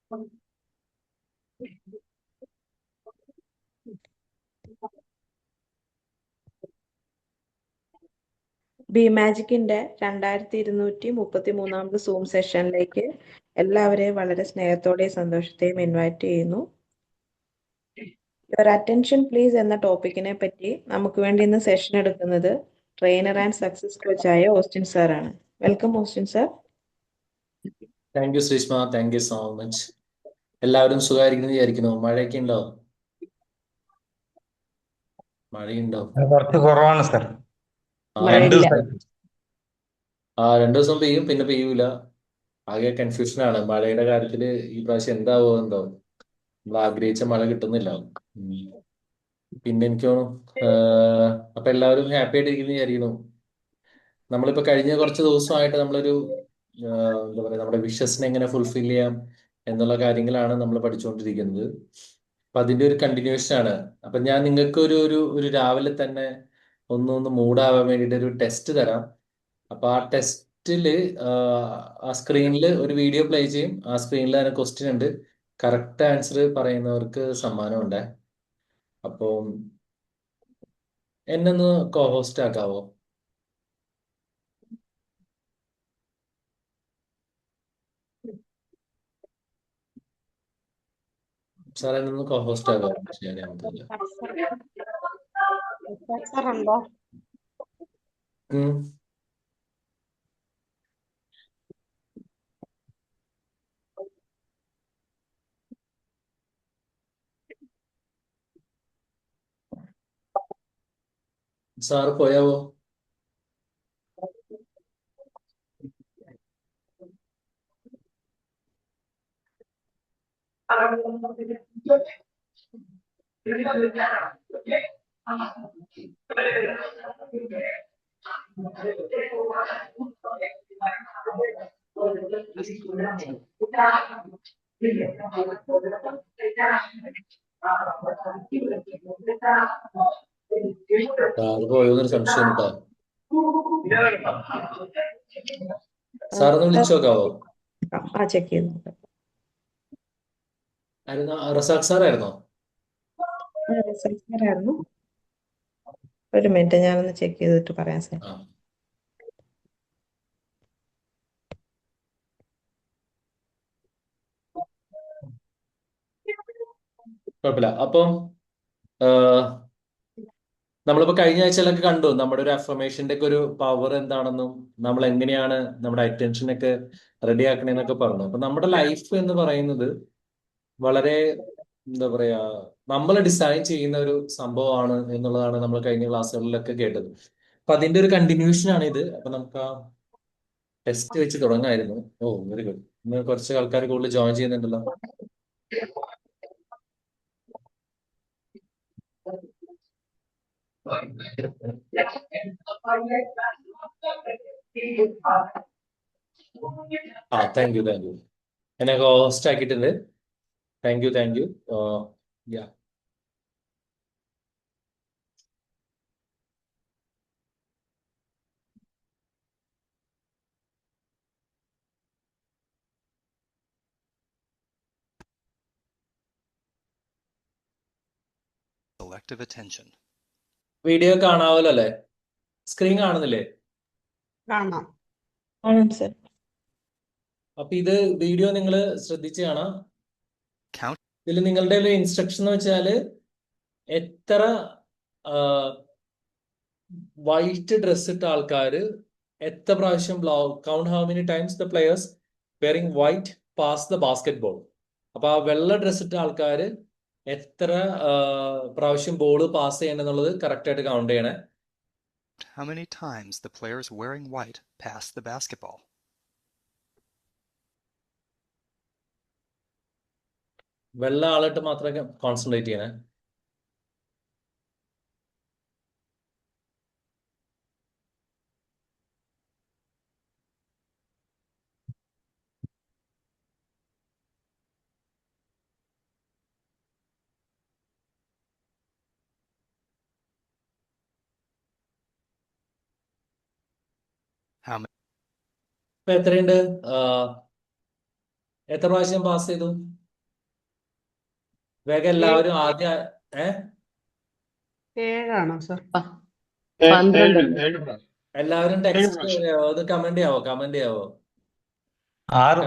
B മാജിക്കിന്റെ 2233ാമത് zoom സെഷനിലേക്ക് എല്ലാവരെയും വളരെ സ്നേഹത്തോടെയും സന്തോഷത്തെയും ഇൻവൈറ്റ് ചെയ്യുന്നു. യുവർ അറ്റൻഷൻ പ്ലീസ് എന്ന ടോപ്പിക്കിനെ പറ്റി നമുക്ക് വേണ്ടി ഇന്ന് സെഷൻ എടുക്കുന്നത് ട്രെയിനർ ആൻഡ് സക്സസ് കോച്ചായ ഓസ്റ്റിൻ സാറാണ്. Welcome Austin sir. Thank U Sreeshma, thank you so much. എല്ലാവരും സുഖമായിരിക്കുന്നു വിചാരിക്കുന്നു. മഴയൊക്കെ ഉണ്ടോ? മഴയുണ്ടോ? കുറച്ച് കുറവാണ് സാർ. ആ, മഴയില്ല. രണ്ടു ദിവസം പെയ്യും, പിന്നെ പെയ്യൂല. ആകെ കൺഫ്യൂഷനാണ് മഴയുടെ കാര്യത്തില്. ഈ പ്രാവശ്യം എന്താവോ എന്തോ, നമ്മൾ ആഗ്രഹിച്ച മഴ കിട്ടുന്നില്ല. പിന്നെ എനിക്ക് തോന്നുന്നു അപ്പൊ എല്ലാവരും ഹാപ്പി ആയിട്ടിരിക്കുന്നു വിചാരിക്കുന്നു. നമ്മളിപ്പോ കഴിഞ്ഞ കുറച്ച് ദിവസമായിട്ട് നമ്മളൊരു എന്താ പറയാ, നമ്മുടെ വിഷസിനെ എങ്ങനെ ഫുൾഫിൽ ചെയ്യാം എന്നുള്ള കാര്യങ്ങളാണ് നമ്മൾ പഠിച്ചുകൊണ്ടിരിക്കുന്നത്. അപ്പൊ അതിന്റെ ഒരു കണ്ടിന്യൂഷൻ ആണ്. അപ്പൊ ഞാൻ നിങ്ങൾക്ക് ഒരു ഒരു ഒരു രാവിലെ തന്നെ ഒന്ന് മൂഡാവാൻ വേണ്ടിയിട്ട് ഒരു ടെസ്റ്റ് തരാം. അപ്പൊ ആ ടെസ്റ്റില് ആ സ്ക്രീനിൽ ഒരു വീഡിയോ പ്ലേ ചെയ്യും. ആ സ്ക്രീനിൽ തന്നെ ക്വസ്റ്റ്യൻ ഉണ്ട്. കറക്റ്റ് ആൻസർ പറയുന്നവർക്ക് സമ്മാനമുണ്ട്. അപ്പം എന്നെ ഒന്ന് കോ ഹോസ്റ്റ് ആക്കാവോ? സാർ എന്നെ ഒന്ന് കോ ഹോസ്റ്റ് ആക്കാവോ? ശരിയാൻ പറ്റില്ല. സാറ് പോയാവോ? സാറ് പോയോന്നൊരു സംശയം കേട്ടോ. സാറൊന്ന് വിളിച്ചു നോക്കാവോ? ചെക്ക് ചെയ്തു. ആയിരുന്നു റസാഖ് സാറായിരുന്നോ? സാറായിരുന്നു. ഒരു മിനിറ്റ്, ഞാനൊന്ന് ചെക്ക് ചെയ്തിട്ട് പറയാം സാർ. ആ, കുഴപ്പമില്ല. അപ്പം നമ്മളിപ്പോ കഴിഞ്ഞ ആഴ്ചയിലൊക്കെ കണ്ടു നമ്മുടെ ഒരു അഫർമേഷന്റെ ഒക്കെ ഒരു പവർ എന്താണെന്നും നമ്മൾ എങ്ങനെയാണ് നമ്മുടെ അറ്റൻഷനൊക്കെ റെഡി ആക്കണേന്നൊക്കെ പറഞ്ഞു. അപ്പൊ നമ്മുടെ ലൈഫ് എന്ന് പറയുന്നത് വളരെ എന്താ പറയാ, നമ്മൾ ഡിസൈൻ ചെയ്യുന്ന ഒരു സംഭവമാണ് എന്നുള്ളതാണ് നമ്മൾ കഴിഞ്ഞ ക്ലാസ്സുകളിലൊക്കെ കേട്ടത്. അപ്പൊ അതിന്റെ ഒരു കണ്ടിന്യൂഷൻ ആണ് ഇത്. അപ്പൊ നമുക്ക് ആ ടെസ്റ്റ് വെച്ച് തുടങ്ങായിരുന്നു. ഓ, വെരി ഗുഡ്. ഇന്ന് കുറച്ച് ആൾക്കാർ കൂടുതൽ ജോയിൻ ചെയ്യുന്നുണ്ടല്ലോ. Thank you. എന്നെ ഹോസ്റ്റ് ആക്കിയിട്ടുണ്ട്. Thank you. Yeah, selective attention. Video കാണാവല്ലോ അല്ലേ? സ്ക്രീൻ കാണുന്നില്ലേ? കാണാം സർ. അപ്പൊ ഇത് വീഡിയോ നിങ്ങൾ ശ്രദ്ധിച്ച് കാണാം. Count. ഇതിൽ നിങ്ങളുടെ ഒരു ഇൻസ്ട്രക്ഷൻ എന്ന് വെച്ചാല് എത്ര വൈറ്റ് ഡ്രസ് ഇട്ട ആൾക്കാര് എത്ര പ്രാവശ്യം count how many times the players wearing white pass the basket ball. അപ്പൊ ആ വെള്ള ഡ്രസ് ഇട്ട ആൾക്കാര് എത്ര പ്രാവശ്യം ബോൾ പാസ് ചെയ്യണം എന്നുള്ളത് കറക്റ്റ് ആയിട്ട് കൗണ്ട് ചെയ്യണേ. How many times the players wearing white pass the basketball? വെള്ള ആളിട്ട് മാത്രമേ കോൺസെൻട്രേറ്റ് ചെയ്യണേ. How many? ഇപ്പൊ എത്രയുണ്ട്? എത്ര പ്രാവശ്യം പാസ് ചെയ്തു? വേഗം എല്ലാവരും ആദ്യം ഏഹ് ഏഴാണോ സർ? 12 എല്ലാവരും ടെക്സ്റ്റ് അത് കമന്റ് ചെയ്യാവോ 6 കമന്റ്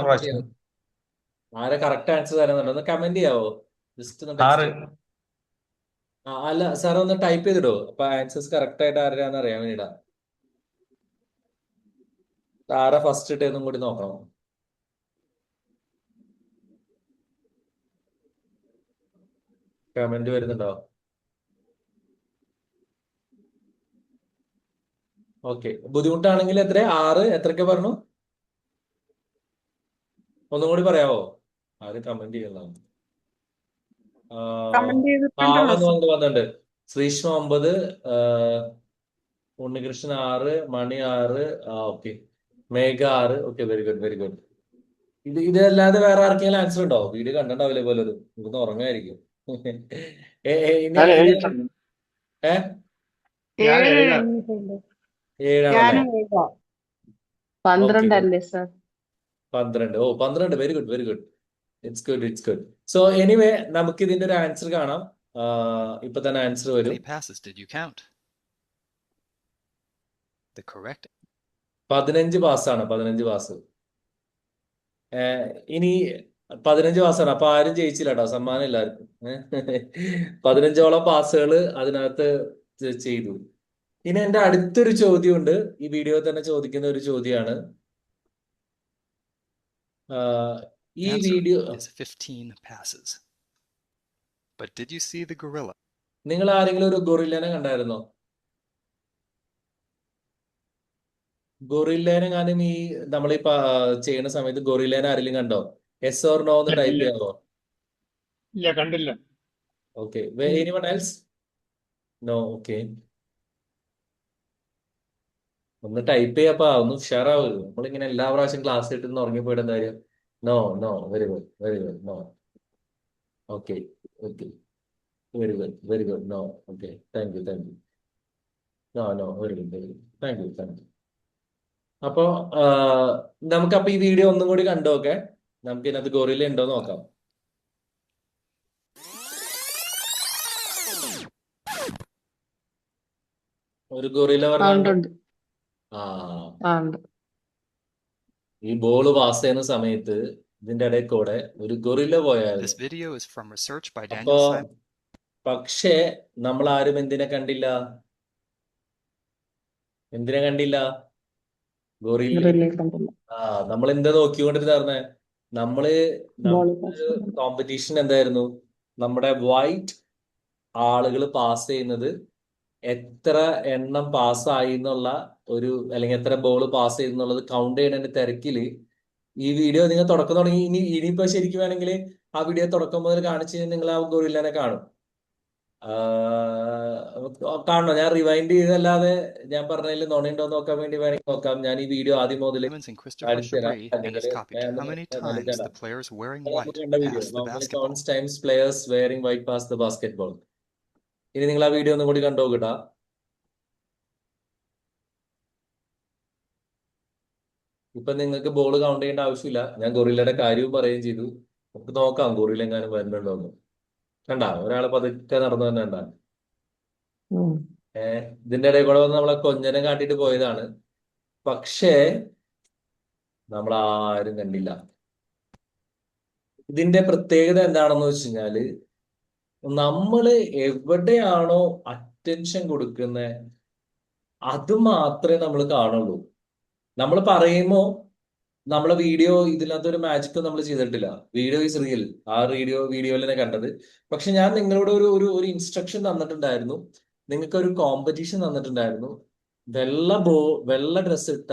പ്രാവശ്യം. ചെയ്യാവോ ആരെ കറക്റ്റ് ആൻസർ തരുന്നുണ്ടോ ഒന്ന് കമന്റ് ചെയ്യാവോ ജസ്റ്റ് ഒന്ന് 6. ടെക്സ്റ്റ് അല്ല സാർ ഒന്ന് ടൈപ്പ് ചെയ്തിടോ അപ്പൊ ആൻസേഴ്സ് കറക്റ്റ് ആയിട്ട് ആരാന്ന് അറിയാൻ വേണ്ടിട്ടാ ആരാ ഫസ്റ്റ് ഇട്ടേന്നും കൂടി നോക്കണം. കമന്റ് വരുന്നുണ്ടോ? ഓക്കെ, ബുദ്ധിമുട്ടാണെങ്കിൽ എത്ര 6 എത്രയൊക്കെ പറഞ്ഞു ഒന്നും കൂടി പറയാവോ? ആര് കമന്റ് ചെയ്യുന്നതാണ്? കമന്റ് ചെയ്തിട്ടുണ്ടല്ലോ സർ. വന്നിട്ടുണ്ട്. Sreeshma 9, Unnikrishnan 6, Mani 6. Okay, Megha 6. Okay, very good very good. ഇതല്ലാതെ വേറെ ആർക്കെങ്കിലും ആൻസർ ഉണ്ടോ? വീഡിയോ കണ്ടിട്ടുണ്ടാവില്ലേ പോലൊരു ഇവിടുന്ന് ഉറങ്ങായിരിക്കും. ഇനി ഏ ഏഴ് കഴിഞ്ഞിട്ടുണ്ട്. 7 ആണല്ലേ? ഞാനും ഏഴാ. 12 അല്ലേ സർ? 12. ഓ 12, very good very good. It's good. So anyway നമുക്ക് ഇതിന്റെ ഒരു ആൻസർ കാണാം. ഇപ്പൊ തന്നെ ആൻസർ How വരും. many passes did you count? The correct 15 പാസ്സാണ്. 15 pass. ഇനി 15 പാസ്സാണ്. അപ്പൊ ആരും ജയിച്ചില്ല കേട്ടോ, സമ്മാനം എല്ലാവർക്കും. 15ഓളം പാസുകൾ അതിനകത്ത് ചെയ്തു. ഇനി എന്റെ അടുത്തൊരു ചോദ്യമുണ്ട്, ഈ വീഡിയോ തന്നെ ചോദിക്കുന്ന ഒരു ചോദ്യമാണ്. ഈ answer video is 15 passes. But did you see the gorilla? നിങ്ങൾ ആരെങ്കിലും ഒരു ഗൊറില്ലേനെ കണ്ടായിരുന്നോ? ഗൊറില്ലേനെ ഞാനും ഈ നമ്മളീ ചെയ്യുന്ന സമയത്ത് ഗൊറില്ലേനെ ആരെങ്കിലും കണ്ടോ? യെസ് ഓർ നോ എന്ന് ടൈപ്പ് ചെയ്യാമോ? ഇല്ല, കണ്ടില്ല. Okay, anyone else? No. Okay, ഒന്ന് ടൈപ്പ് ചെയ്യപ്പാ, ഒന്ന് ഉഷാറാവുക. നമ്മളിങ്ങനെ എല്ലാ പ്രാവശ്യം ക്ലാസ് കിട്ടുന്ന ഉറങ്ങിപ്പോയിട്ട് എന്താ കാര്യം? No no, very good no. Okay okay, very good no. Okay, thank you. No very good thank you. അപ്പോ നമുക്കപ്പൊ ഈ വീഡിയോ ഒന്നും കൂടി കണ്ടോക്കെ, നമുക്ക് ഇതിനകത്ത് ഗൊറില്ല ഉണ്ടോ നോക്കാം. ഒരു ഗൊറില്ല പറഞ്ഞാൽ ഈ ബോള് പാസ് ചെയ്യുന്ന സമയത്ത് ഇതിന്റെ ഇടയിൽ കൂടെ ഒരു ഗൊറില്ല This പോയായിരുന്നു. video is from research by അപ്പോ Daniel Simon. പക്ഷേ നമ്മൾ ആരും എന്തിനെ കണ്ടില്ല? ഗൊറില്ല. നമ്മൾ എന്താ നോക്കിക്കൊണ്ടിരുന്നേ? നമ്മള് കോമ്പറ്റീഷൻ എന്തായിരുന്നു? നമ്മുടെ വൈറ്റ് ആളുകൾ പാസ് ചെയ്യുന്നത് എത്ര എണ്ണം പാസ്സായി എന്നുള്ള ഒരു, അല്ലെങ്കിൽ എത്ര ബോൾ പാസ് ചെയ്തെന്നുള്ളത് കൗണ്ട് ചെയ്യുന്നതിന്റെ തിരക്കില് ഈ വീഡിയോ നിങ്ങൾ തുടക്കം തുടങ്ങി. ഇനിയിപ്പോ ശരിക്കും വേണമെങ്കിൽ ആ വീഡിയോ തുടക്കം മുതൽ കാണിച്ചു കഴിഞ്ഞാൽ നിങ്ങൾ ആ ഗൊറില്ലേനെ കാണും. കാണണോ? ഞാൻ റിവൈൻഡ് ചെയ്തല്ലാതെ ഞാൻ പറഞ്ഞതിൽ നുണയുണ്ടോ നോക്കാൻ വേണ്ടി വേണമെങ്കിൽ നോക്കാം. ഞാൻ ഈ വീഡിയോ ആദ്യം മുതൽ Simons and Christopher Chabris and has copied how many times the players wearing white passed the basketball. times players wearing white pass the basketball. ഇനി നിങ്ങൾ ആ വീഡിയോ ഒന്നും കൂടി കണ്ടോ കേട്ടാ. ഇപ്പൊ നിങ്ങൾക്ക് ബോൾ കൗണ്ട് ചെയ്യേണ്ട ആവശ്യമില്ല. ഞാൻ ഗൊറില്ലയുടെ കാര്യവും പറയുകയും ചെയ്തു. നമുക്ക് നോക്കാം ഗൊറില്ല എങ്ങാനും വരുന്നുണ്ടോ എന്ന്. കണ്ടാ, ഒരാള് പതുക്കെ നടന്നു തന്നെ കണ്ടാ. ഇതിന്റെ ഇടയിൽ കൂടെ വന്ന് നമ്മളെ കൊഞ്ഞനെ കാട്ടിട്ട് പോയതാണ്. പക്ഷേ നമ്മൾ ആരും കണ്ടില്ല. ഇതിന്റെ പ്രത്യേകത എന്താണെന്ന് വെച്ച് കഴിഞ്ഞാല്, നമ്മള് എവിടെയാണോ അറ്റൻഷൻ കൊടുക്കുന്നത് അത് മാത്രമേ നമ്മൾ കാണുള്ളൂ. നമ്മൾ പറയുമ്പോ നമ്മളെ വീഡിയോ ഇതിനകത്ത് ഒരു മാജിക് നമ്മൾ ചെയ്തിട്ടില്ല. Video is real. ആ വീഡിയോയിൽ തന്നെ കണ്ടത്. പക്ഷെ ഞാൻ നിങ്ങളോട് ഒരു ഇൻസ്ട്രക്ഷൻ തന്നിട്ടുണ്ടായിരുന്നു. നിങ്ങൾക്ക് ഒരു കോമ്പറ്റീഷൻ തന്നിട്ടുണ്ടായിരുന്നു. വെള്ള ഡ്രസ് ഇട്ട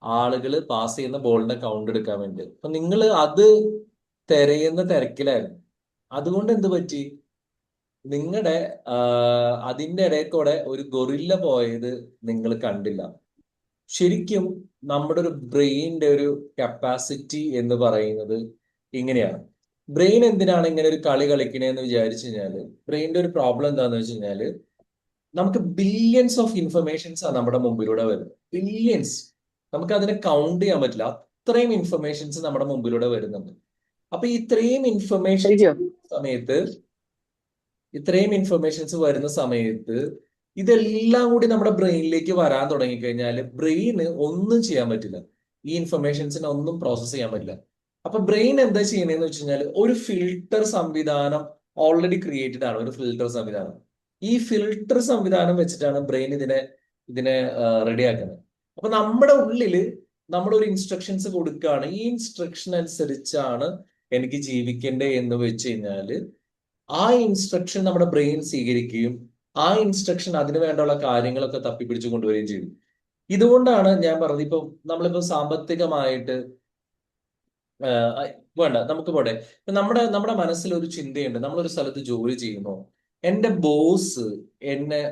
ആളുകൾ പാസ് ചെയ്യുന്ന ബോളിന്റെ കൗണ്ട് എടുക്കാൻ വേണ്ടി. അപ്പൊ നിങ്ങൾ അത് തിരയുന്ന തിരക്കിലായിരുന്നു. അതുകൊണ്ട് എന്ത് പറ്റി? നിങ്ങളുടെ അതിന്റെ ഇടയിൽ കൂടെ ഒരു ഗൊറില്ല പോയത് നിങ്ങൾ കണ്ടില്ല. ശരിക്കും നമ്മുടെ ഒരു ബ്രെയിനിന്റെ ഒരു കപ്പാസിറ്റി എന്ന് പറയുന്നത് ഇങ്ങനെയാണ്. ബ്രെയിൻ എന്തിനാണ് ഇങ്ങനെ ഒരു കളി കളിക്കണേന്ന് വിചാരിച്ചു കഴിഞ്ഞാല്, ബ്രെയിനിന്റെ ഒരു പ്രോബ്ലം എന്താന്ന് വെച്ച് കഴിഞ്ഞാല്, നമുക്ക് ബില്യൺസ് ഓഫ് ഇൻഫർമേഷൻസ് ആണ് നമ്മുടെ മുമ്പിലൂടെ വരുന്നത്. ബില്യൺസ്. നമുക്ക് അതിനെ കൗണ്ട് ചെയ്യാൻ പറ്റില്ല. അത്രയും ഇൻഫർമേഷൻസ് നമ്മുടെ മുമ്പിലൂടെ വരുന്നുണ്ട്. അപ്പൊ ഇത്രയും ഇൻഫർമേഷൻസ് വരുന്ന സമയത്ത് ഇതെല്ലാം കൂടി നമ്മുടെ ബ്രെയിനിലേക്ക് വരാൻ തുടങ്ങിക്കഴിഞ്ഞാൽ ബ്രെയിന് ഒന്നും ചെയ്യാൻ പറ്റില്ല. ഈ ഇൻഫർമേഷൻസിനെ ഒന്നും പ്രോസസ്സ് ചെയ്യാൻ പറ്റില്ല. അപ്പൊ ബ്രെയിൻ എന്താ ചെയ്യണേന്ന് വെച്ച് കഴിഞ്ഞാൽ ഒരു ഫിൽട്ടർ സംവിധാനം ഓൾറെഡി ക്രിയേറ്റഡ് ആണ്. ഒരു ഫിൽട്ടർ സംവിധാനം. ഈ ഫിൽട്ടർ സംവിധാനം വെച്ചിട്ടാണ് ബ്രെയിൻ ഇതിനെ റെഡിയാക്കുന്നത്. അപ്പൊ നമ്മുടെ ഉള്ളില് നമ്മളൊരു ഇൻസ്ട്രക്ഷൻസ് കൊടുക്കുകയാണ്. ഈ ഇൻസ്ട്രക്ഷൻ അനുസരിച്ചാണ് എനിക്ക് ജീവിക്കേണ്ടത് എന്ന് വെച്ച് കഴിഞ്ഞാല് ആ ഇൻസ്ട്രക്ഷൻ നമ്മുടെ ബ്രെയിൻ സ്വീകരിക്കുകയും ആ ഇൻസ്ട്രക്ഷൻ അതിന് വേണ്ടുള്ള കാര്യങ്ങളൊക്കെ തപ്പിപ്പിടിച്ച് കൊണ്ടുവരികയും ചെയ്യും. ഇതുകൊണ്ടാണ് ഞാൻ പറഞ്ഞത്, ഇപ്പൊ നമ്മളിപ്പോ സാമ്പത്തികമായിട്ട് വേണ്ട, നമുക്ക് പോട്ടെ. ഇപ്പൊ നമ്മുടെ മനസ്സിൽ ഒരു ചിന്തയുണ്ട്. നമ്മളൊരു സ്ഥലത്ത് ജോലി ചെയ്യുന്നു, എന്റെ ബോസ് എന്നെ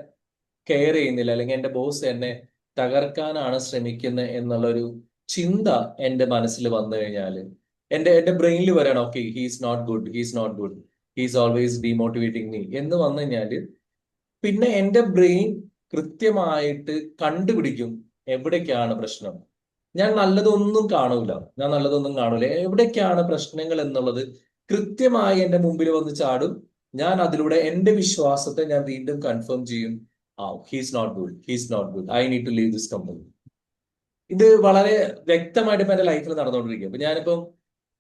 കെയർ ചെയ്യുന്നില്ല, അല്ലെങ്കിൽ എന്റെ ബോസ് എന്നെ തകർക്കാനാണ് ശ്രമിക്കുന്നത് എന്നുള്ളൊരു ചിന്ത എന്റെ മനസ്സിൽ വന്നു കഴിഞ്ഞാൽ എന്റെ ബ്രെയിനിൽ വരണം, okay he's not good, he's always demotivating me എന്ന് വന്നു കഴിഞ്ഞാല് പിന്നെ എന്റെ ബ്രെയിൻ കൃത്യമായിട്ട് കണ്ടുപിടിക്കും എവിടേക്കാണ് പ്രശ്നം. ഞാൻ നല്ലതൊന്നും കാണൂല, എവിടേക്കാണ് പ്രശ്നങ്ങൾ എന്നുള്ളത് കൃത്യമായി എന്റെ മുമ്പിൽ വന്ന് ചാടും. ഞാൻ അതിലൂടെ എന്റെ വിശ്വാസത്തെ ഞാൻ വീണ്ടും കൺഫേം ചെയ്യും. He's not good, I need to leave this company. ഇത് വളരെ വ്യക്തമായിട്ട് ഇപ്പൊ എന്റെ ലൈഫിൽ നടന്നുകൊണ്ടിരിക്കുക. അപ്പൊ ഞാനിപ്പം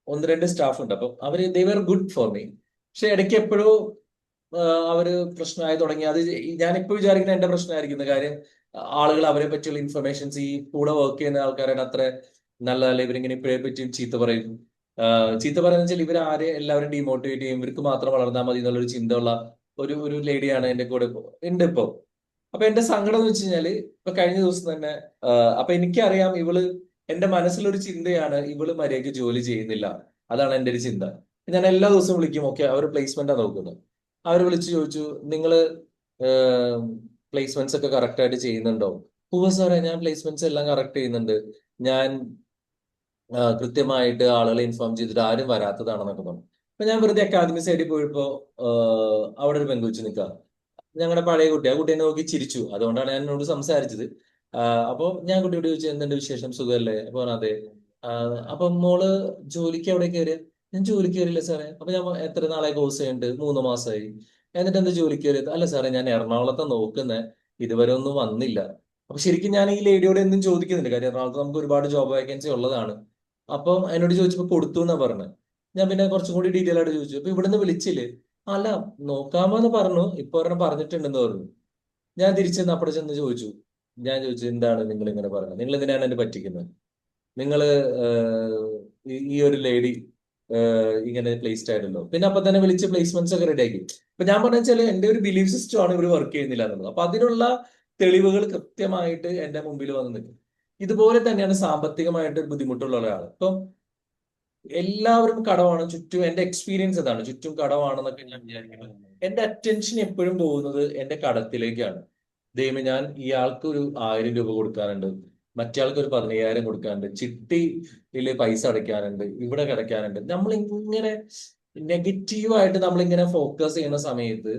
1-2 സ്റ്റാഫ് ഉണ്ട്. അപ്പം ദേ വർ ഗുഡ് ഫോർ മീ. പക്ഷെ ഇടയ്ക്ക് എപ്പോഴും അവര് പ്രശ്നമായി തുടങ്ങി. അത് ഞാനിപ്പോ വിചാരിക്കുന്ന എന്റെ പ്രശ്നമായിരിക്കുന്ന കാര്യം, ആളുകൾ അവരെ പറ്റിയുള്ള ഇൻഫർമേഷൻസ്, ഈ കൂടെ വർക്ക് ചെയ്യുന്ന ആൾക്കാരാണ് അത്ര നല്ലതല്ല, ഇവരിങ്ങനെ ഇപ്പോഴെ പറ്റിയും ചീത്ത പറയും. ചീത്ത പറയുന്ന വെച്ചാൽ എല്ലാവരും ഡീമോട്ടിവേറ്റ് ചെയ്യും, ഇവർക്ക് മാത്രം വളർന്നാൽ മതി എന്നുള്ളൊരു ചിന്തയുള്ള ഒരു ലേഡിയാണ് എന്റെ കൂടെ ഉണ്ട് ഇപ്പോ. അപ്പൊ എന്റെ സങ്കടം എന്ന് വെച്ച് കഴിഞ്ഞാല് ഇപ്പൊ കഴിഞ്ഞ ദിവസം തന്നെ അപ്പൊ എനിക്കറിയാം എന്റെ മനസ്സിലൊരു ചിന്തയാണ്, ഇവള് മര്യാദയ്ക്ക് ജോലി ചെയ്യുന്നില്ല. അതാണ് എന്റെ ഒരു ചിന്ത. ഞാൻ എല്ലാ ദിവസവും വിളിക്കും, ഓക്കെ അവർ പ്ലേസ്മെന്റാ നോക്കുന്നത്. അവർ വിളിച്ച് ചോദിച്ചു, നിങ്ങള് പ്ലേസ്മെന്റ്സ് ഒക്കെ കറക്റ്റ് ആയിട്ട് ചെയ്യുന്നുണ്ടോ? സാറേ, ഞാൻ പ്ലേസ്മെന്റ്സ് എല്ലാം കറക്റ്റ് ചെയ്യുന്നുണ്ട്, ഞാൻ കൃത്യമായിട്ട് ആളുകളെ ഇൻഫോം ചെയ്തിട്ട് ആരും വരാത്തതാണെന്നൊക്കെ പറഞ്ഞു. അപ്പൊ ഞാൻ വെറുതെ അക്കാദമി സൈഡിൽ പോയപ്പോ അവിടെ ഒരു പെൺകുച്ചി നിൽക്കുക, ഞങ്ങളുടെ പഴയ കുട്ടി. ആ കുട്ടീനെ നോക്കി ചിരിച്ചു. അതുകൊണ്ടാണ് ഞാൻ എന്നോട് സംസാരിച്ചത്. അപ്പൊ ഞാൻ കുട്ടിയോട് ചോദിച്ചു, എന്തുണ്ട് വിശേഷം, സുഖമല്ലേ? അപ്പൊ അതെ. അപ്പൊ മോള് ജോലിക്ക് എവിടെ കയറിയ? ഞാൻ ജോലിക്ക് കയറിയില്ല സാറേ. അപ്പൊ ഞാൻ എത്ര നാളെ കോഴ്സ് ചെയ്യുന്നുണ്ട്? 3 മാസമായി. എന്നിട്ട് എന്താ ജോലിക്ക് കയറിയത്? അല്ല സാറേ, ഞാൻ എറണാകുളത്തെ നോക്കുന്നേ, ഇതുവരെ ഒന്നും വന്നില്ല. അപ്പൊ ശരിക്കും ഞാൻ ഈ ലേഡിയോട് എന്തും ചോദിക്കുന്നുണ്ട്, കാര്യം എറണാകുളത്ത് നമുക്ക് ഒരുപാട് ജോബ് വേക്കൻസി ഉള്ളതാണ്. അപ്പം എന്നോട് ചോദിച്ചപ്പോ കൊടുത്തു എന്നാ പറഞ്ഞത്. ഞാൻ പിന്നെ കുറച്ചും കൂടി ഡീറ്റെയിൽ ആയിട്ട് ചോദിച്ചു, അപ്പൊ ഇവിടുന്ന് വിളിച്ചില്ലേ? അല്ല, നോക്കാമെന്ന് പറഞ്ഞു, ഇപ്പൊ ഒരെണ്ണം പറഞ്ഞിട്ടുണ്ടെന്ന് പറഞ്ഞു. ഞാൻ തിരിച്ചെന്ന് അപ്പടെ ചെന്ന് ചോദിച്ചു, എന്താണ് നിങ്ങൾ ഇങ്ങനെ പറയുന്നത്? നിങ്ങൾ എന്തിനാണ് എന്നെ പറ്റിക്കുന്നത്? നിങ്ങള് ഈ ഒരു ലേഡി ഇങ്ങനെ പ്ലേസ്ഡ് ആയിട്ടല്ലോ. പിന്നെ അപ്പൊ തന്നെ വിളിച്ച് പ്ലേസ്മെന്റ്സ് ഒക്കെ റെഡി ആക്കി. അപ്പൊ ഞാൻ പറഞ്ഞ വെച്ചാൽ എന്റെ ഒരു ബിലീഫ് സിസ്റ്റം ആണ് ഇവർ വർക്ക് ചെയ്യുന്നില്ല എന്നുള്ളത്. അപ്പൊ അതിനുള്ള തെളിവുകൾ കൃത്യമായിട്ട് എന്റെ മുമ്പിൽ വന്ന് നിൽക്കും. ഇതുപോലെ തന്നെയാണ് സാമ്പത്തികമായിട്ട് ബുദ്ധിമുട്ടുള്ള ഒരാൾ. ഇപ്പം എല്ലാവരും കടമാണ് ചുറ്റും. എന്റെ എക്സ്പീരിയൻസ് അതാണ്, ചുറ്റും കടമാണെന്നൊക്കെ ഞാൻ വിചാരിക്കുന്നത്. എന്റെ അറ്റൻഷൻ എപ്പോഴും പോകുന്നത് എന്റെ കടത്തിലേക്കാണ്. ദൈവമേ, ഞാൻ ഇയാൾക്ക് ഒരു 1000 രൂപ കൊടുക്കാനുണ്ട്, മറ്റേയാൾക്ക് ഒരു 15,000 കൊടുക്കാനുണ്ട്, ചിട്ടിയില് പൈസ അടയ്ക്കാനുണ്ട്, ഇവിടെ കിടക്കാനുണ്ട്. നമ്മളിങ്ങനെ നെഗറ്റീവായിട്ട് നമ്മളിങ്ങനെ ഫോക്കസ് ചെയ്യുന്ന സമയത്ത്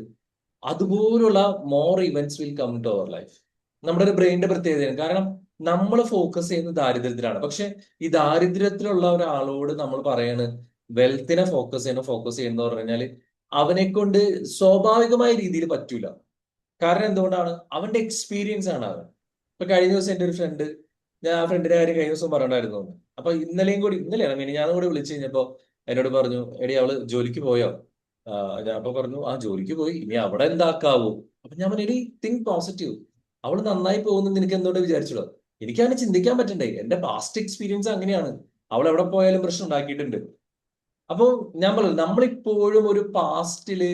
അതുപോലുള്ള more events will come to our life. നമ്മുടെ ഒരു ബ്രെയിനിന്റെ പ്രത്യേകതയാണ്. കാരണം നമ്മൾ ഫോക്കസ് ചെയ്യുന്നത് ദാരിദ്ര്യത്തിലാണ്. പക്ഷെ ഈ ദാരിദ്ര്യത്തിലുള്ള ഒരാളോട് നമ്മൾ പറയാണ് വെൽത്തിനെ ഫോക്കസ് ചെയ്യുന്ന പറഞ്ഞാല് അവനെ കൊണ്ട് സ്വാഭാവികമായ രീതിയിൽ പറ്റൂല. കാരണം എന്തുകൊണ്ടാണ്? അവന്റെ എക്സ്പീരിയൻസ് ആണ് അവൻ. ഇപ്പൊ കഴിഞ്ഞ ദിവസം എന്റെ ഒരു ഫ്രണ്ട്, ഞാൻ ആ ഫ്രണ്ടിന്റെ കാര്യം കഴിഞ്ഞ ദിവസം പറഞ്ഞിട്ടുണ്ടായിരുന്നു. അപ്പൊ ഇന്നലെയാണ് ഞാനും കൂടി വിളിച്ചു കഴിഞ്ഞപ്പോ എന്നോട് പറഞ്ഞു, എടി അവള് ജോലിക്ക് പോയോ? ഞാൻ അപ്പൊ പറഞ്ഞു, ആ ജോലിക്ക് പോയി, ഇനി അവിടെ എന്താക്കാവൂ? അപ്പൊ ഞാൻ പറഞ്ഞു, എടി തിങ്ക് പോസിറ്റീവ്, അവള് നന്നായി പോകുന്നു നിനക്ക് എന്തുകൊണ്ട് വിചാരിച്ചോ? എനിക്കങ്ങനെ ചിന്തിക്കാൻ പറ്റണ്ടേ? എന്റെ പാസ്റ്റ് എക്സ്പീരിയൻസ് അങ്ങനെയാണ്. അവൾ എവിടെ പോയാലും പ്രശ്നം ഉണ്ടാക്കിയിട്ടുണ്ട്. അപ്പൊ ഞാൻ പറഞ്ഞു, നമ്മളിപ്പോഴും ഒരു പാസ്റ്റില്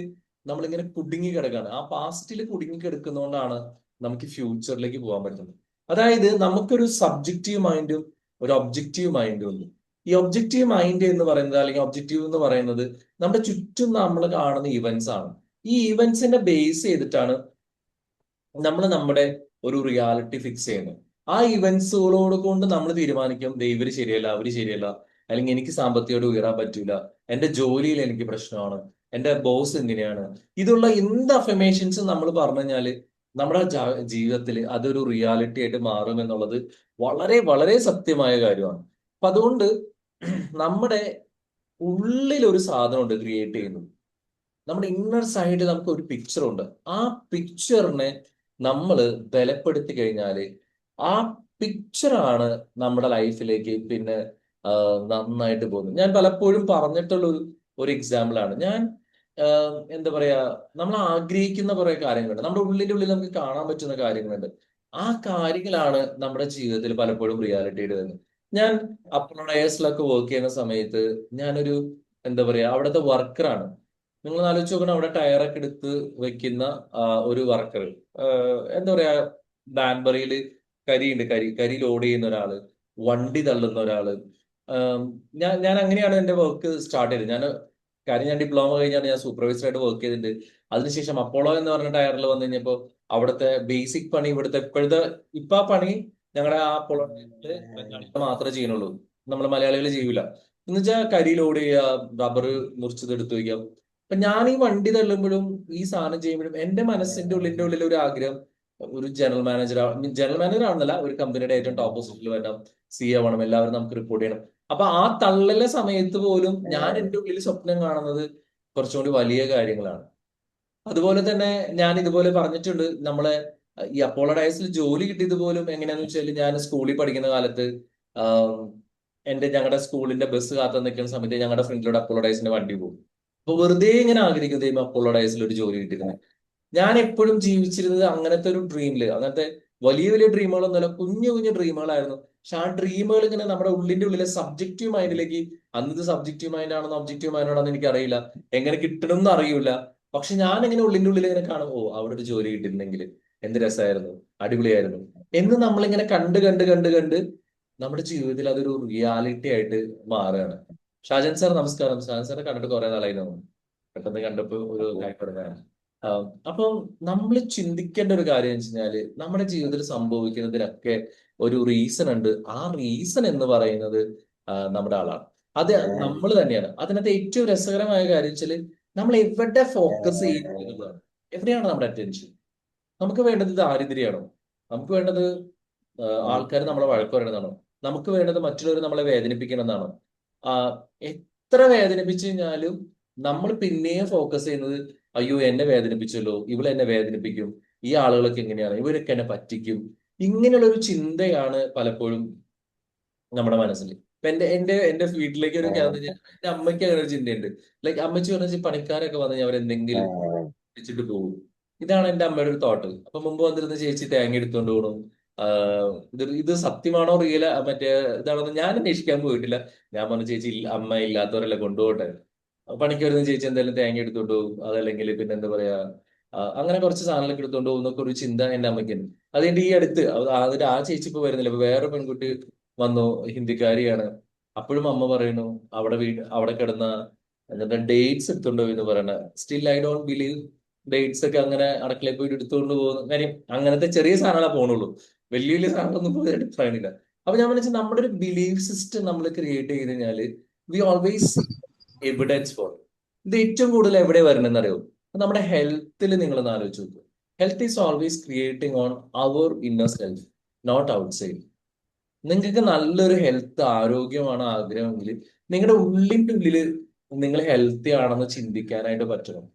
നമ്മളിങ്ങനെ കുടുങ്ങി കിടക്കാണ്. ആ പാസ്റ്റില് കുടുങ്ങി കിടക്കുന്നതുകൊണ്ടാണ് നമുക്ക് ഫ്യൂച്ചറിലേക്ക് പോകാൻ പറ്റുന്നത്. അതായത് നമുക്കൊരു സബ്ജക്റ്റീവ് മൈൻഡും ഒരു ഒബ്ജക്റ്റീവ് മൈൻഡും ഉണ്ട്. ഈ ഒബ്ജക്റ്റീവ് മൈൻഡ് എന്ന് പറയുന്നത്, അല്ലെങ്കിൽ ഒബ്ജക്റ്റീവ് എന്ന് പറയുന്നത് നമ്മുടെ ചുറ്റും നമ്മൾ കാണുന്ന ഇവന്റ്സ് ആണ്. ഈ ഇവന്റ്സിനെ ബേസ് ചെയ്തിട്ടാണ് നമ്മൾ നമ്മുടെ ഒരു റിയാലിറ്റി ഫിക്സ് ചെയ്യുന്നത്. ആ ഇവന്റ്സുകളോട് കൊണ്ട് നമ്മൾ തീരുമാനിക്കും, ഇവര് ശരിയല്ല, അവര് ശരിയല്ല, അല്ലെങ്കിൽ എനിക്ക് സാമ്പത്തികമായിട്ട് ഉയരാൻ പറ്റൂല, എന്റെ ജോലിയിൽ എനിക്ക് പ്രശ്നമാണ്, എന്റെ ബോസ് ഇങ്ങനെയാണ്. ഇതുള്ള എന്ത് അഫർമേഷൻസും നമ്മൾ പറഞ്ഞു കഴിഞ്ഞാല് നമ്മുടെ ജീവിതത്തിൽ അതൊരു റിയാലിറ്റി ആയിട്ട് മാറും എന്നുള്ളത് വളരെ വളരെ സത്യമായ കാര്യമാണ്. അപ്പൊ അതുകൊണ്ട് നമ്മുടെ ഉള്ളിൽ ഒരു സാധനമുണ്ട് ക്രിയേറ്റ് ചെയ്യുന്നു. നമ്മുടെ ഇന്നർ സൈഡിൽ നമുക്ക് ഒരു പിക്ചർ ഉണ്ട്. ആ പിക്ചറിനെ നമ്മൾ ബലപ്പെടുത്തി കഴിഞ്ഞാല് ആ പിക്ചറാണ് നമ്മുടെ ലൈഫിലേക്ക് പിന്നെ നന്നായിട്ട് പോകുന്നത്. ഞാൻ പലപ്പോഴും പറഞ്ഞിട്ടുള്ള ഒരു എക്സാമ്പിൾ ആണ്. ഞാൻ എന്താ പറയാ, നമ്മൾ ആഗ്രഹിക്കുന്ന കുറെ കാര്യങ്ങളുണ്ട്, നമ്മുടെ ഉള്ളിന്റെ ഉള്ളിൽ നമുക്ക് കാണാൻ പറ്റുന്ന കാര്യങ്ങളുണ്ട്. ആ കാര്യങ്ങളാണ് നമ്മുടെ ജീവിതത്തിൽ പലപ്പോഴും റിയാലിറ്റിയിൽ വരുന്നത്. ഞാൻ അപ്പോളോ ഡയസിലൊക്കെ വർക്ക് ചെയ്യുന്ന സമയത്ത് ഞാനൊരു എന്താ പറയാ അവിടുത്തെ വർക്കറാണ്. നിങ്ങൾ ആലോചിച്ച് നോക്കണം, അവിടെ ടയറൊക്കെ എടുത്ത് വെക്കുന്ന ഒരു വർക്കർ, എന്താ പറയാ ബാൻബറിയിൽ കരിയുണ്ട്, കരി ലോഡ് ചെയ്യുന്ന ഒരാള്, വണ്ടി തള്ളുന്ന ഒരാള്. ഞാൻ അങ്ങനെയാണ് എന്റെ വർക്ക് സ്റ്റാർട്ട് ചെയ്തത്. ഞാൻ ഡിപ്ലോമ കഴിഞ്ഞാണ് ഞാൻ സൂപ്പർവൈസറായിട്ട് വർക്ക് ചെയ്തിട്ടുണ്ട്. അതിനുശേഷം അപ്പോളോ എന്ന് പറഞ്ഞ ടയറിൽ വന്നു കഴിഞ്ഞപ്പോൾ അവിടുത്തെ ബേസിക് പണി ഇവിടുത്തെ ഇപ്പൊ ആ പണി ഞങ്ങളുടെ ആ അപ്പോളോ ബംഗാളികൾ മാത്രമേ ചെയ്യുന്നുള്ളൂ, നമ്മൾ മലയാളികൾ ചെയ്യൂല. എന്ന് വെച്ചാൽ കരി ലോഡ് ചെയ്യുക, റബ്ബർ മുറിച്ചത് എടുത്തു വയ്ക്കാം. അപ്പൊ ഞാൻ ഈ വണ്ടി തള്ളുമ്പോഴും ഈ സാധനം ചെയ്യുമ്പോഴും എന്റെ മനസ്സിന്റെ ഉള്ളിന്റെ ഉള്ളിൽ ഒരു ആഗ്രഹം, ഒരു ജനറൽ മാനേജർ ആണെന്നല്ല, ഒരു കമ്പനിയുടെ ഏറ്റവും ടോപ്പ് പൊസിഷനിൽ വരണം, സി ആവണം, എല്ലാവരും നമുക്ക് റിപ്പോർട്ട് ചെയ്യണം. അപ്പൊ ആ തള്ളലെ സമയത്ത് പോലും ഞാൻ എന്റെ ഉള്ളിൽ സ്വപ്നം കാണുന്നത് കുറച്ചുകൂടി വലിയ കാര്യങ്ങളാണ്. അതുപോലെ തന്നെ ഞാൻ ഇതുപോലെ പറഞ്ഞിട്ടുണ്ട്, നമ്മളെ ഈ അപ്പോളോ ഡയസിൽ ജോലി കിട്ടിയത് പോലും എങ്ങനെയാന്ന് വെച്ചാൽ, ഞാൻ സ്കൂളിൽ പഠിക്കുന്ന കാലത്ത് ഞങ്ങളുടെ സ്കൂളിന്റെ ബസ് കാത്തു നിൽക്കുന്ന സമയത്ത് ഞങ്ങളുടെ ഫ്രണ്ടിലൂടെ അപ്പോളോ ഡയസിന്റെ വണ്ടി പോകും. അപ്പൊ വെറുതെ ഇങ്ങനെ ആഗ്രഹിക്കും, ദൈവം അപ്പോളോ ഡയസിൽ ഒരു ജോലി കിട്ടിയിരുന്നത്. ഞാൻ എപ്പോഴും ജീവിച്ചിരുന്നത് അങ്ങനത്തെ ഒരു ഡ്രീമില്. അങ്ങനത്തെ വലിയ വലിയ ഡ്രീമുകളൊന്നുമല്ല, കുഞ്ഞു കുഞ്ഞു ഡ്രീമുകളായിരുന്നു. പക്ഷെ ആ ഡ്രീമുകൾ ഇങ്ങനെ നമ്മുടെ ഉള്ളിന്റെ ഉള്ളിലെ സബ്ജക്റ്റീവ് മൈൻഡിലേക്ക്, അന്നത് സബ്ജക്റ്റീവ് മൈൻഡ് ആണെന്നോ ഒബ്ജക്റ്റീവ് മൈൻഡ് ആണെന്ന് എനിക്കറിയില്ല, എങ്ങനെ കിട്ടണമെന്ന് അറിയില്ല. പക്ഷെ ഞാൻ ഇങ്ങനെ ഉള്ളിന്റെ ഉള്ളിൽ ഇങ്ങനെ കാണും, ഓ അവിടെ ഒരു ജോലി കിട്ടിയിരുന്നെങ്കിൽ എന്ത് രസമായിരുന്നു, അടിപൊളിയായിരുന്നു എന്ന് നമ്മളിങ്ങനെ കണ്ട് കണ്ട് കണ്ട് കണ്ട് നമ്മുടെ ജീവിതത്തിൽ അതൊരു റിയാലിറ്റി ആയിട്ട് മാറുകയാണ്. ഷാജൻ സാർ നമസ്കാരം. ഷാജൻ സാറെ കണ്ടിട്ട് കുറെ നാളായി നമ്മൾ പെട്ടെന്ന് കണ്ടപ്പോ ഒരു കാര്യപ്പെടുന്നതാണ്. അപ്പം നമ്മൾ ചിന്തിക്കേണ്ട ഒരു കാര്യം എന്ന് വെച്ച് കഴിഞ്ഞാല്, നമ്മുടെ ജീവിതത്തിൽ സംഭവിക്കുന്നതിനൊക്കെ ഒരു റീസൺ ഉണ്ട്. ആ റീസൺ എന്ന് പറയുന്നത് നമ്മുടെ ആളാണ്, അത് നമ്മൾ തന്നെയാണ്. അതിനകത്ത് ഏറ്റവും രസകരമായ കാര്യം വെച്ചാല്, നമ്മൾ എവിടെ ഫോക്കസ് ചെയ്യുന്നതാണ്, എവിടെയാണ് നമ്മുടെ അറ്റൻഷൻ. നമുക്ക് വേണ്ടത് ദാരിദ്ര്യമാണോ? നമുക്ക് വേണ്ടത് ആൾക്കാർ നമ്മളെ വഴക്ക് പറയണമെന്നാണോ? നമുക്ക് വേണ്ടത് മറ്റുള്ളവർ നമ്മളെ വേദനിപ്പിക്കണമെന്നാണോ? എത്ര വേദനിപ്പിച്ചു കഴിഞ്ഞാലും നമ്മൾ പിന്നെയും ഫോക്കസ് ചെയ്യുന്നത്, അയ്യോ എന്നെ വേദനിപ്പിച്ചല്ലോ, ഇവളെന്നെ വേദനിപ്പിക്കും, ഈ ആളുകളൊക്കെ എങ്ങനെയാണ്, ഇവരൊക്കെ എന്നെ പറ്റിക്കും. ഇങ്ങനെയുള്ള ഒരു ചിന്തയാണ് പലപ്പോഴും നമ്മുടെ മനസ്സിൽ. ഇപ്പൊ എന്റെ വീട്ടിലേക്ക് ഒരു എന്റെ അമ്മയ്ക്ക് അങ്ങനെ ഒരു ചിന്തയുണ്ട്. ലൈക്ക് അമ്മച്ചി പറഞ്ഞ പണിക്കാരൊക്കെ വന്നു കഴിഞ്ഞാൽ അവരെന്തെങ്കിലും വെച്ചിട്ട് പോകും. ഇതാണ് എന്റെ അമ്മയുടെ ഒരു തോട്ട്. അപ്പൊ മുമ്പ് വന്നിരുന്ന ചേച്ചി തേങ്ങ എടുത്തുകൊണ്ട് പോകണം. ഇത് സത്യമാണോ റിയൽ മറ്റേ ഇതാണെന്ന് ഞാൻ അന്വേഷിക്കാൻ പോയിട്ടില്ല. ഞാൻ പറഞ്ഞ ചേച്ചി അമ്മ ഇല്ലാത്തവരല്ലേ കൊണ്ടുപോകട്ടെ. പണിക്ക് വരുന്ന ചേച്ചി എന്തായാലും തേങ്ങ എടുത്തോണ്ട് പോകും, അതല്ലെങ്കിൽ പിന്നെ എന്താ പറയാ അങ്ങനെ കുറച്ച് സാധനങ്ങളൊക്കെ എടുത്തോണ്ട് പോകും എന്നൊക്കെ ഒരു ചിന്ത എന്റെ അമ്മയ്ക്കുണ്ട്. അതുകൊണ്ട് ഈ അടുത്ത് അതിന്റെ ആ ചേച്ചി ഇപ്പൊ വരുന്നില്ല, ഇപ്പൊ വേറെ പെൺകുട്ടി വന്നു, ഹിന്ദിക്കാരിയാണ്. അപ്പോഴും അമ്മ പറയുന്നു അവിടെ കിടന്ന എന്താ ഡേറ്റ്സ് എടുത്തോണ്ട് പോയി എന്ന് പറയണ. Still I don't believe dates ഒക്കെ അങ്ങനെ അടുക്കളയിൽ പോയിട്ട് എടുത്തുകൊണ്ട് പോകുന്ന കാര്യം. അങ്ങനത്തെ ചെറിയ സാധനങ്ങളെ പോണുള്ളൂ, വലിയ വലിയ സാധനങ്ങളൊന്നും പോയിട്ട് പറയുന്നില്ല. അപ്പൊ ഞാൻ മനസ്സിൽ നമ്മുടെ ഒരു ബിലീഫ് സിസ്റ്റം നമ്മൾ ക്രിയേറ്റ് ചെയ്ത് കഴിഞ്ഞാല് വി ഓൾവേസ് എവിഡൻസ് ഫോർ. ഇത് ഏറ്റവും കൂടുതൽ എവിടെ വരണമെന്ന് അറിയോ? നമ്മുടെ ഹെൽത്തിൽ നിങ്ങൾ ആലോചിച്ച് നോക്കൂ. Health is always creating on our inner self, not outside. നിങ്ങൾക്ക് നല്ലൊരു ഹെൽത്ത്, ആരോഗ്യമാണ് ആഗ്രഹമെങ്കിൽ നിങ്ങളുടെ ഉള്ളിന്റെ ഉള്ളിൽ നിങ്ങൾ ഹെൽത്തി ആണെന്ന് ചിന്തിക്കാനായിട്ട് പറ്റണം.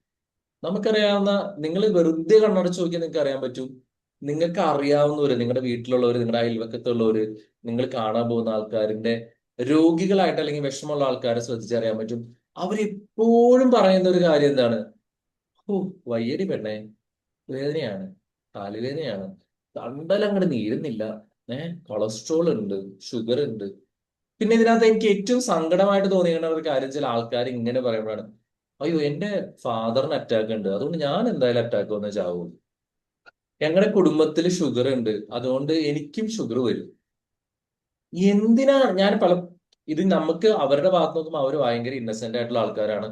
നമുക്കറിയാവുന്ന, നിങ്ങൾ വെറുതെ കണ്ണടച്ച് നോക്കിയാൽ നിങ്ങൾക്ക് അറിയാൻ പറ്റും, നിങ്ങൾക്ക് അറിയാവുന്നവര്, നിങ്ങളുടെ വീട്ടിലുള്ളവര്, നിങ്ങളുടെ അയൽവക്കത്തുള്ളവര്, നിങ്ങൾ കാണാൻ പോകുന്ന ആൾക്കാരിന്റെ രോഗികളായിട്ട് അല്ലെങ്കിൽ വിഷമമുള്ള ആൾക്കാരെ ശ്രദ്ധിച്ചറിയാൻ പറ്റും. അവരെപ്പോഴും പറയുന്ന ഒരു കാര്യം എന്താണ്? ഓ വയ്യടി പെണ്ണേ, വേദനയാണ്, കാലുവേദനയാണ്, തണ്ടലങ്ങോട്ട് നീരുന്നില്ല, കൊളസ്ട്രോൾ ഉണ്ട്, ഷുഗർ ഉണ്ട്. പിന്നെ ഇതിനകത്ത് എനിക്ക് ഏറ്റവും സങ്കടമായിട്ട് തോന്നിയ ഒരു കാര്യം, ചില ആൾക്കാർ ഇങ്ങനെ പറയുമ്പോഴാണ്, അയ്യോ എന്റെ ഫാദറിന് അറ്റാക്ക് ഉണ്ട്, അതുകൊണ്ട് ഞാൻ എന്തായാലും അറ്റാക്ക് വന്ന് ചാവും. ഞങ്ങളുടെ കുടുംബത്തിൽ ഷുഗർ ഉണ്ട്, അതുകൊണ്ട് എനിക്കും ഷുഗർ വരും. എന്തിനാ ഇത് നമുക്ക് അവരുടെ ഭാഗത്ത് നോക്കുമ്പോൾ അവർ ഭയങ്കര ഇന്നസെന്റ് ആയിട്ടുള്ള ആൾക്കാരാണ്.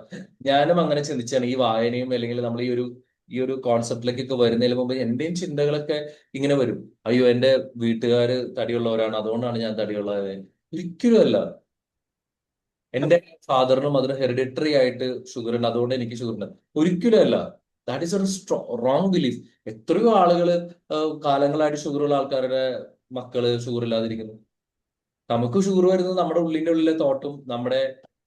ഞാനും അങ്ങനെ ചിന്തിച്ചാണ് ഈ വായനയും അല്ലെങ്കിൽ നമ്മൾ ഈ ഒരു കോൺസെപ്റ്റിലേക്കൊക്കെ വരുന്നതിന് മുമ്പ് എന്റെയും ചിന്തകളൊക്കെ ഇങ്ങനെ വരും. അയ്യോ എന്റെ വീട്ടുകാര് തടിയുള്ളവരാണ്, അതുകൊണ്ടാണ് ഞാൻ തടിയുള്ളത്. ഒരിക്കലും അല്ല. എന്റെ ഫാദറിനും അതിന് ഹെറിഡിറ്ററി ആയിട്ട് ഷുഗർ ഉണ്ട്, അതുകൊണ്ട് എനിക്ക് ഷുഗർ ഉണ്ട്. ഒരിക്കലും അല്ല. That is a wrong belief. എത്രയോ ആളുകള് കാലങ്ങളായിട്ട് ഷുഗറുള്ള ആൾക്കാരുടെ മക്കള് ഷുഗർ ഇല്ലാതിരിക്കുന്നു. നമുക്ക് ഷുഗർ വരുന്നത് നമ്മുടെ ഉള്ളിന്റെ ഉള്ളിലെ തോട്ടും നമ്മുടെ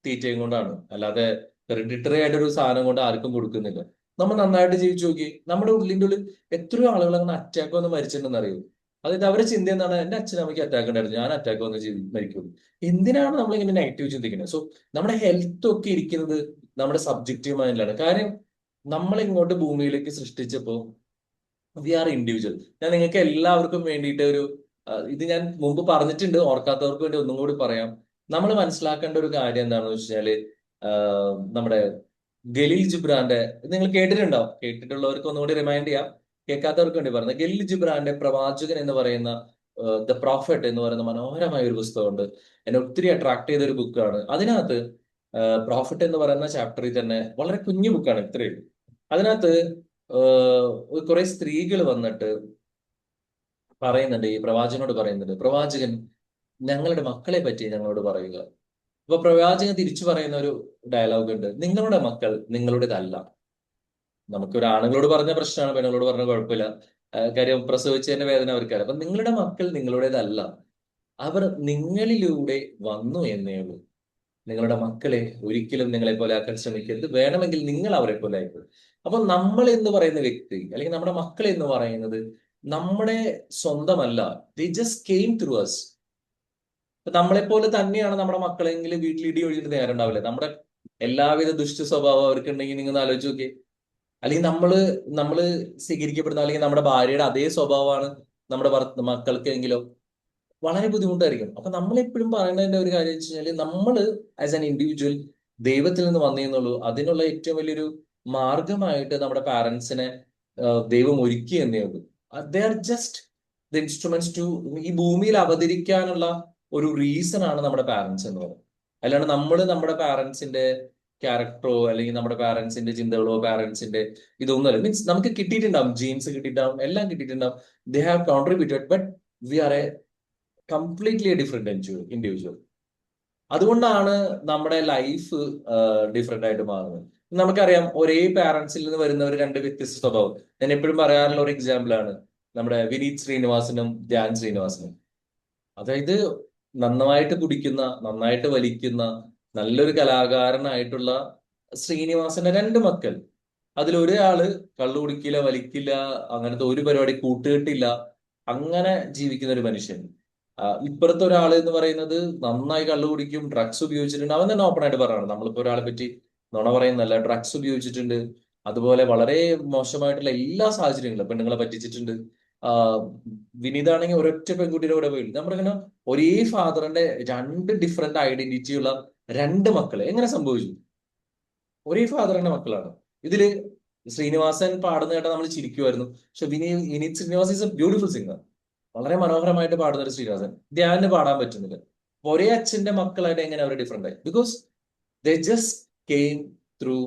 തീറ്റയും കൊണ്ടാണ്, അല്ലാതെ ഹെറിഡിറ്ററി ആയിട്ടൊരു സാധനം കൊണ്ട് ആർക്കും കൊടുക്കുന്നില്ല. നമ്മൾ നന്നായിട്ട് ജീവിച്ചു നോക്കി, നമ്മുടെ ഉള്ളിൻ്റെ ഉള്ളിൽ എത്രയോ ആളുകൾ അങ്ങനെ അറ്റാക്ക് വന്ന് മരിച്ചിട്ടുണ്ടെന്ന് അറിയൂ. അതായത് അവരുടെ ചിന്ത എന്താണ്, എന്റെ അച്ഛനമ്മയ്ക്ക് അറ്റാക്ക് ഉണ്ടായിരുന്നു, ഞാൻ അറ്റാക്ക് വന്ന് മരിക്കുള്ളൂ. എന്തിനാണ് നമ്മളിങ്ങനെ നെഗറ്റീവ് ചിന്തിക്കുന്നത്? സോ നമ്മുടെ ഹെൽത്ത് ഒക്കെ ഇരിക്കുന്നത് നമ്മുടെ സബ്ജക്റ്റീവ് മൈൻഡിലാണ്. കാര്യം നമ്മൾ ഇങ്ങോട്ട് ഭൂമിയിലേക്ക് സൃഷ്ടിച്ചപ്പോൾ വി ആർ ഇൻഡിവിജ്വൽ. ഞാൻ നിങ്ങൾക്ക് എല്ലാവർക്കും വേണ്ടിയിട്ട് ഇത് ഞാൻ മുമ്പ് പറഞ്ഞിട്ടുണ്ട്, ഓർക്കാത്തവർക്ക് വേണ്ടി ഒന്നും കൂടി പറയാം. നമ്മൾ മനസ്സിലാക്കേണ്ട ഒരു കാര്യം എന്താണെന്ന് വെച്ചാല്, നമ്മുടെ ഖലീൽ ജിബ്രാന്റെ, നിങ്ങൾ കേട്ടിട്ടുണ്ടാവും, കേട്ടിട്ടുള്ളവർക്ക് ഒന്നുകൂടി റിമൈൻഡ് ചെയ്യാം, കേൾക്കാത്തവർക്ക് വേണ്ടി പറയുന്നത്. ഖലീൽ ജിബ്രാന്റെ പ്രവാചകൻ എന്ന് പറയുന്ന ദ പ്രോഫറ്റ് എന്ന് പറയുന്ന മനോഹരമായ ഒരു പുസ്തകമുണ്ട്. എന്നെ ഒത്തിരി അട്രാക്ട് ചെയ്ത ഒരു ബുക്കാണ്. അതിനകത്ത് പ്രോഫറ്റ് എന്ന് പറയുന്ന ചാപ്റ്ററിൽ തന്നെ, വളരെ കുഞ്ഞു ബുക്കാണ്, ഇത്രയും. അതിനകത്ത് കുറെ സ്ത്രീകൾ വന്നിട്ട് പറയുന്നുണ്ട്, ഈ പ്രവാചകനോട് പറയുന്നുണ്ട്, പ്രവാചകൻ ഞങ്ങളുടെ മക്കളെ പറ്റി ഞങ്ങളോട് പറയുക. അപ്പൊ പ്രവാചകൻ തിരിച്ചു പറയുന്ന ഒരു ഡയലോഗ് ഉണ്ട്, നിങ്ങളുടെ മക്കൾ നിങ്ങളുടേതല്ല. നമുക്കൊരു ആണുങ്ങളോട് പറഞ്ഞ പ്രശ്നമാണ്, പെണ്ണുങ്ങളോട് പറഞ്ഞ കുഴപ്പമില്ല, കാര്യം പ്രസവിച്ചതിന്റെ വേദന അവർക്കറിയാം. അപ്പൊ നിങ്ങളുടെ മക്കൾ നിങ്ങളുടേതല്ല, അവർ നിങ്ങളിലൂടെ വന്നു എന്നേ ഉള്ളൂ. നിങ്ങളുടെ മക്കളെ ഒരിക്കലും നിങ്ങളെ പോലെ ആക്കാൻ ശ്രമിക്കരുത്, വേണമെങ്കിൽ നിങ്ങൾ അവരെ പോലെ ആയിക്കോളൂ. അപ്പൊ നമ്മൾ എന്ന് പറയുന്ന വ്യക്തി, അല്ലെങ്കിൽ നമ്മുടെ മക്കൾ എന്ന് പറയുന്നത് നമ്മുടെ സ്വന്തമല്ല. They just came through us. നമ്മളെ പോലെ തന്നെയാണ് നമ്മുടെ മക്കളെങ്കിൽ വീട്ടിൽ ഇടി ഒഴിഞ്ഞിട്ട് നേരം ഉണ്ടാവില്ല. നമ്മുടെ എല്ലാവിധ ദുഷ്ട സ്വഭാവം അവർക്കുണ്ടെങ്കിൽ നിങ്ങൾ ആലോചിച്ച് നോക്കിയേ. അല്ലെങ്കിൽ നമ്മള് സ്വീകരിക്കപ്പെടുന്ന, അല്ലെങ്കിൽ നമ്മുടെ ഭാര്യയുടെ അതേ സ്വഭാവമാണ് നമ്മുടെ മക്കൾക്കെങ്കിലോ വളരെ ബുദ്ധിമുട്ടായിരിക്കും. അപ്പൊ നമ്മൾ എപ്പോഴും പറയുന്നതിന്റെ ഒരു കാര്യം വെച്ച് കഴിഞ്ഞാൽ, നമ്മൾ ആസ് ആൻ ഇൻഡിവിജ്വൽ ദൈവത്തിൽ നിന്ന് വന്നേന്നുള്ളൂ. അതിനുള്ള ഏറ്റവും വലിയൊരു മാർഗമായിട്ട് നമ്മുടെ പാരന്റ്സിനെ ദൈവം ഒരുക്കി എന്നേ ഉള്ളൂ. They are just the instruments to, ഈ ഭൂമിയിൽ അവതരിക്കാനുള്ള ഒരു റീസൺ ആണ് നമ്മുടെ പാരന്റ്സ് എന്ന് പറയുന്നത്. അല്ലാണ്ട് നമ്മുടെ പാരന്റ്സിന്റെ ക്യാരക്ടറോ അല്ലെങ്കിൽ നമ്മുടെ പാരന്റ്സിന്റെ ചിന്തകളോ പാരന്റ്സിന്റെ ഇതൊന്നുമല്ല. മീൻസ് നമുക്ക് കിട്ടിയിട്ടുണ്ടാവും, ജീൻസ് കിട്ടിയിട്ടുണ്ടാവും, എല്ലാം കിട്ടിയിട്ടുണ്ടാവും, they have contributed, but we are a completely different individual. അതുകൊണ്ടാണ് നമ്മുടെ ലൈഫ് ഡിഫറെന്റ് ആയിട്ട് മാറുന്നത്. നമുക്കറിയാം, ഒരേ പാരന്റ്സിൽ നിന്ന് വരുന്നവർ രണ്ട് വ്യത്യസ്ത സ്വഭാവം. ഞാൻ എപ്പോഴും പറയാറുള്ള ഒരു എക്സാമ്പിൾ ആണ് നമ്മുടെ വിനീത് ശ്രീനിവാസനും ധ്യാൻ ശ്രീനിവാസനും. അതായത് നന്നായിട്ട് കുടിക്കുന്ന, നന്നായിട്ട് വലിക്കുന്ന, നല്ലൊരു കലാകാരനായിട്ടുള്ള ശ്രീനിവാസന്റെ രണ്ട് മക്കൾ. അതിലൊരാള് കള്ളു കുടിക്കില്ല, വലിക്കില്ല, അങ്ങനത്തെ ഒരു പരിപാടി, കൂട്ടുകെട്ടില്ല, അങ്ങനെ ജീവിക്കുന്ന ഒരു മനുഷ്യൻ. ഇപ്പുറത്തെ ഒരാൾ എന്ന് പറയുന്നത് നന്നായി കള്ളു കുടിക്കും, ഡ്രഗ്സ് ഉപയോഗിച്ചിട്ടുണ്ട്. അവൻ തന്നെ ഓപ്പൺ ആയിട്ട് പറയാണ്, നമ്മളിപ്പോ ഒരാളെ പറ്റി നുണ പറയുന്നല്ല, ഡ്രഗ്സ് ഉപയോഗിച്ചിട്ടുണ്ട്, അതുപോലെ വളരെ മോശമായിട്ടുള്ള എല്ലാ സാഹചര്യങ്ങളും പെണ്ണുങ്ങളെ പറ്റിച്ചിട്ടുണ്ട്. വിനീതാണെങ്കിൽ ഒരൊറ്റ പെൺകുട്ടിയുടെ കൂടെ പോയി. നമ്മളിങ്ങനെ ഒരേ ഫാദറിന്റെ രണ്ട് ഡിഫറെന്റ് ഐഡന്റിറ്റി ഉള്ള രണ്ട് മക്കളെ എങ്ങനെ സംഭവിച്ചു? ഒരേ ഫാദറിന്റെ മക്കളാണ്. ഇതില് ശ്രീനിവാസൻ പാടുന്ന കേട്ടാൽ നമ്മൾ ചിരിക്കുമായിരുന്നു. പക്ഷെ Vineeth Srinivas is A beautiful singer, വളരെ മനോഹരമായിട്ട് പാടുന്ന ഒരു ശ്രീനിവാസൻ. ധ്യാനിന് പാടാൻ പറ്റുന്നില്ല. ഒരേ അച്ഛന്റെ മക്കളായിട്ട് എങ്ങനെ അവർ ഡിഫറെന്റ് ആയി? Because they just came through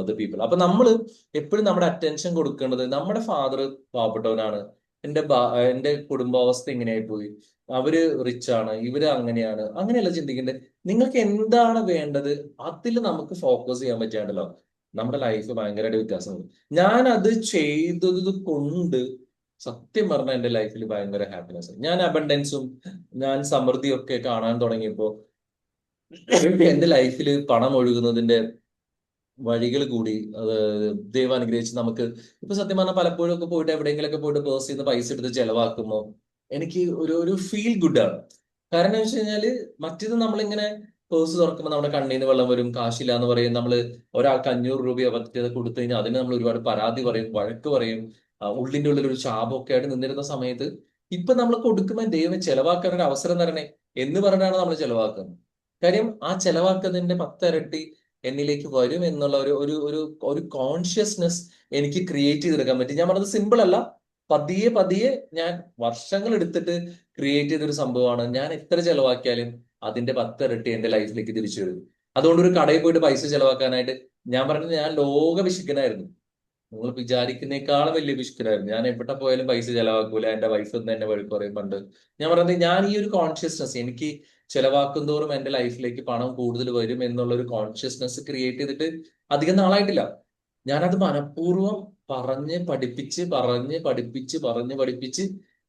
the people. അപ്പൊ നമ്മൾ എപ്പോഴും നമ്മുടെ അറ്റൻഷൻ കൊടുക്കേണ്ടത്, നമ്മുടെ ഫാദർ പാവപ്പെട്ടവനാണ്, എന്റെ കുടുംബാവസ്ഥ ഇങ്ങനെയായി പോയി, അവര് റിച്ച് ആണ്, ഇവര് അങ്ങനെയാണ്, അങ്ങനെയല്ല ചിന്തിക്കേണ്ടത്. നിങ്ങൾക്ക് എന്താണ് വേണ്ടത് അതിൽ നമുക്ക് ഫോക്കസ് ചെയ്യാൻ പറ്റാണ്ടല്ലോ, നമ്മുടെ ലൈഫ് ഭയങ്കരമായിട്ട് വ്യത്യാസമുണ്ട്. ഞാൻ അത് ചെയ്തത് കൊണ്ട് സത്യം പറഞ്ഞാൽ എന്റെ ലൈഫിൽ ഭയങ്കര ഹാപ്പിനെസ്. ഞാൻ അബണ്ടൻസും ഞാൻ സമൃദ്ധിയും ഒക്കെ കാണാൻ തുടങ്ങിയപ്പോ എന്റെ ലൈഫിൽ പണം ഒഴുകുന്നതിന്റെ വഴികൾ കൂടി ദൈവം അനുഗ്രഹിച്ച് നമുക്ക് ഇപ്പൊ സത്യം പറഞ്ഞാൽ പലപ്പോഴും ഒക്കെ പോയിട്ട് എവിടെയെങ്കിലൊക്കെ പോയിട്ട് പേഴ്സിൽ നിന്ന് പൈസ എടുത്ത് ചെലവാക്കുമ്പോൾ എനിക്ക് ഒരു ഫീൽ ഗുഡ് ആണ്. കാരണം എന്ന് വെച്ച് കഴിഞ്ഞാല് മറ്റേത് നമ്മളിങ്ങനെ പേഴ്സ് തുറക്കുമ്പോൾ നമ്മുടെ കണ്ണീന്ന് വെള്ളം വരും, കാശില്ല എന്ന് പറയും. നമ്മള് ഒരാൾക്ക് 500 രൂപ പറ്റിയത് കൊടുത്തു കഴിഞ്ഞാൽ അതിന് നമ്മൾ ഒരുപാട് പരാതി പറയും, വഴക്ക് പറയും, ഉള്ളിന്റെ ഉള്ളിൽ ഒരു ശാപമൊക്കെ ആയിട്ട് നിന്നിരുന്ന സമയത്ത് ഇപ്പൊ നമ്മൾ കൊടുക്കുമ്പോൾ ദൈവം ചെലവാക്കാൻ ഒരു അവസരം തരണേ എന്ന് പറഞ്ഞാണ് നമ്മൾ ചെലവാക്കുന്നത്. കാര്യം ആ ചെലവാക്കുന്നതിന്റെ 10 ഇരട്ടി എന്നിലേക്ക് വരും എന്നുള്ള ഒരു കോൺഷ്യസ്നെസ് എനിക്ക് ക്രിയേറ്റ് ചെയ്തെടുക്കാൻ പറ്റി. ഞാൻ പറഞ്ഞത് സിമ്പിൾ അല്ല, പതിയെ പതിയെ ഞാൻ വർഷങ്ങൾ എടുത്തിട്ട് ക്രിയേറ്റ് ചെയ്തൊരു സംഭവമാണ്. ഞാൻ എത്ര ചെലവാക്കിയാലും അതിന്റെ 10 ഇരട്ടി എന്റെ ലൈഫിലേക്ക് തിരിച്ചു വരും. അതുകൊണ്ട് ഒരു കടയിൽ പോയിട്ട് പൈസ ചെലവാക്കാനായിട്ട് ഞാൻ പറഞ്ഞത്, ഞാൻ ലോക പിശുക്കനായിരുന്നു. നിങ്ങൾ വിചാരിക്കുന്നേക്കാളും വലിയ പിശുക്കനായിരുന്നു. ഞാൻ എവിടെ പോയാലും പൈസ ചെലവാക്കൂല, എന്റെ വൈഫ് ഒന്ന് എന്നെ വഴി പറയും പണ്ട്. ഞാൻ പറഞ്ഞത്, ഞാൻ ഈ ഒരു കോൺഷ്യസ്നെസ് എനിക്ക് ചെലവാക്കുന്തോറും എന്റെ ലൈഫിലേക്ക് പണം കൂടുതൽ വരും എന്നുള്ള ഒരു കോൺഷ്യസ്നെസ് ക്രിയേറ്റ് ചെയ്തിട്ട് അധികം നാളായിട്ടില്ല. ഞാനത് മനഃപൂർവ്വം പറഞ്ഞ് പഠിപ്പിച്ച്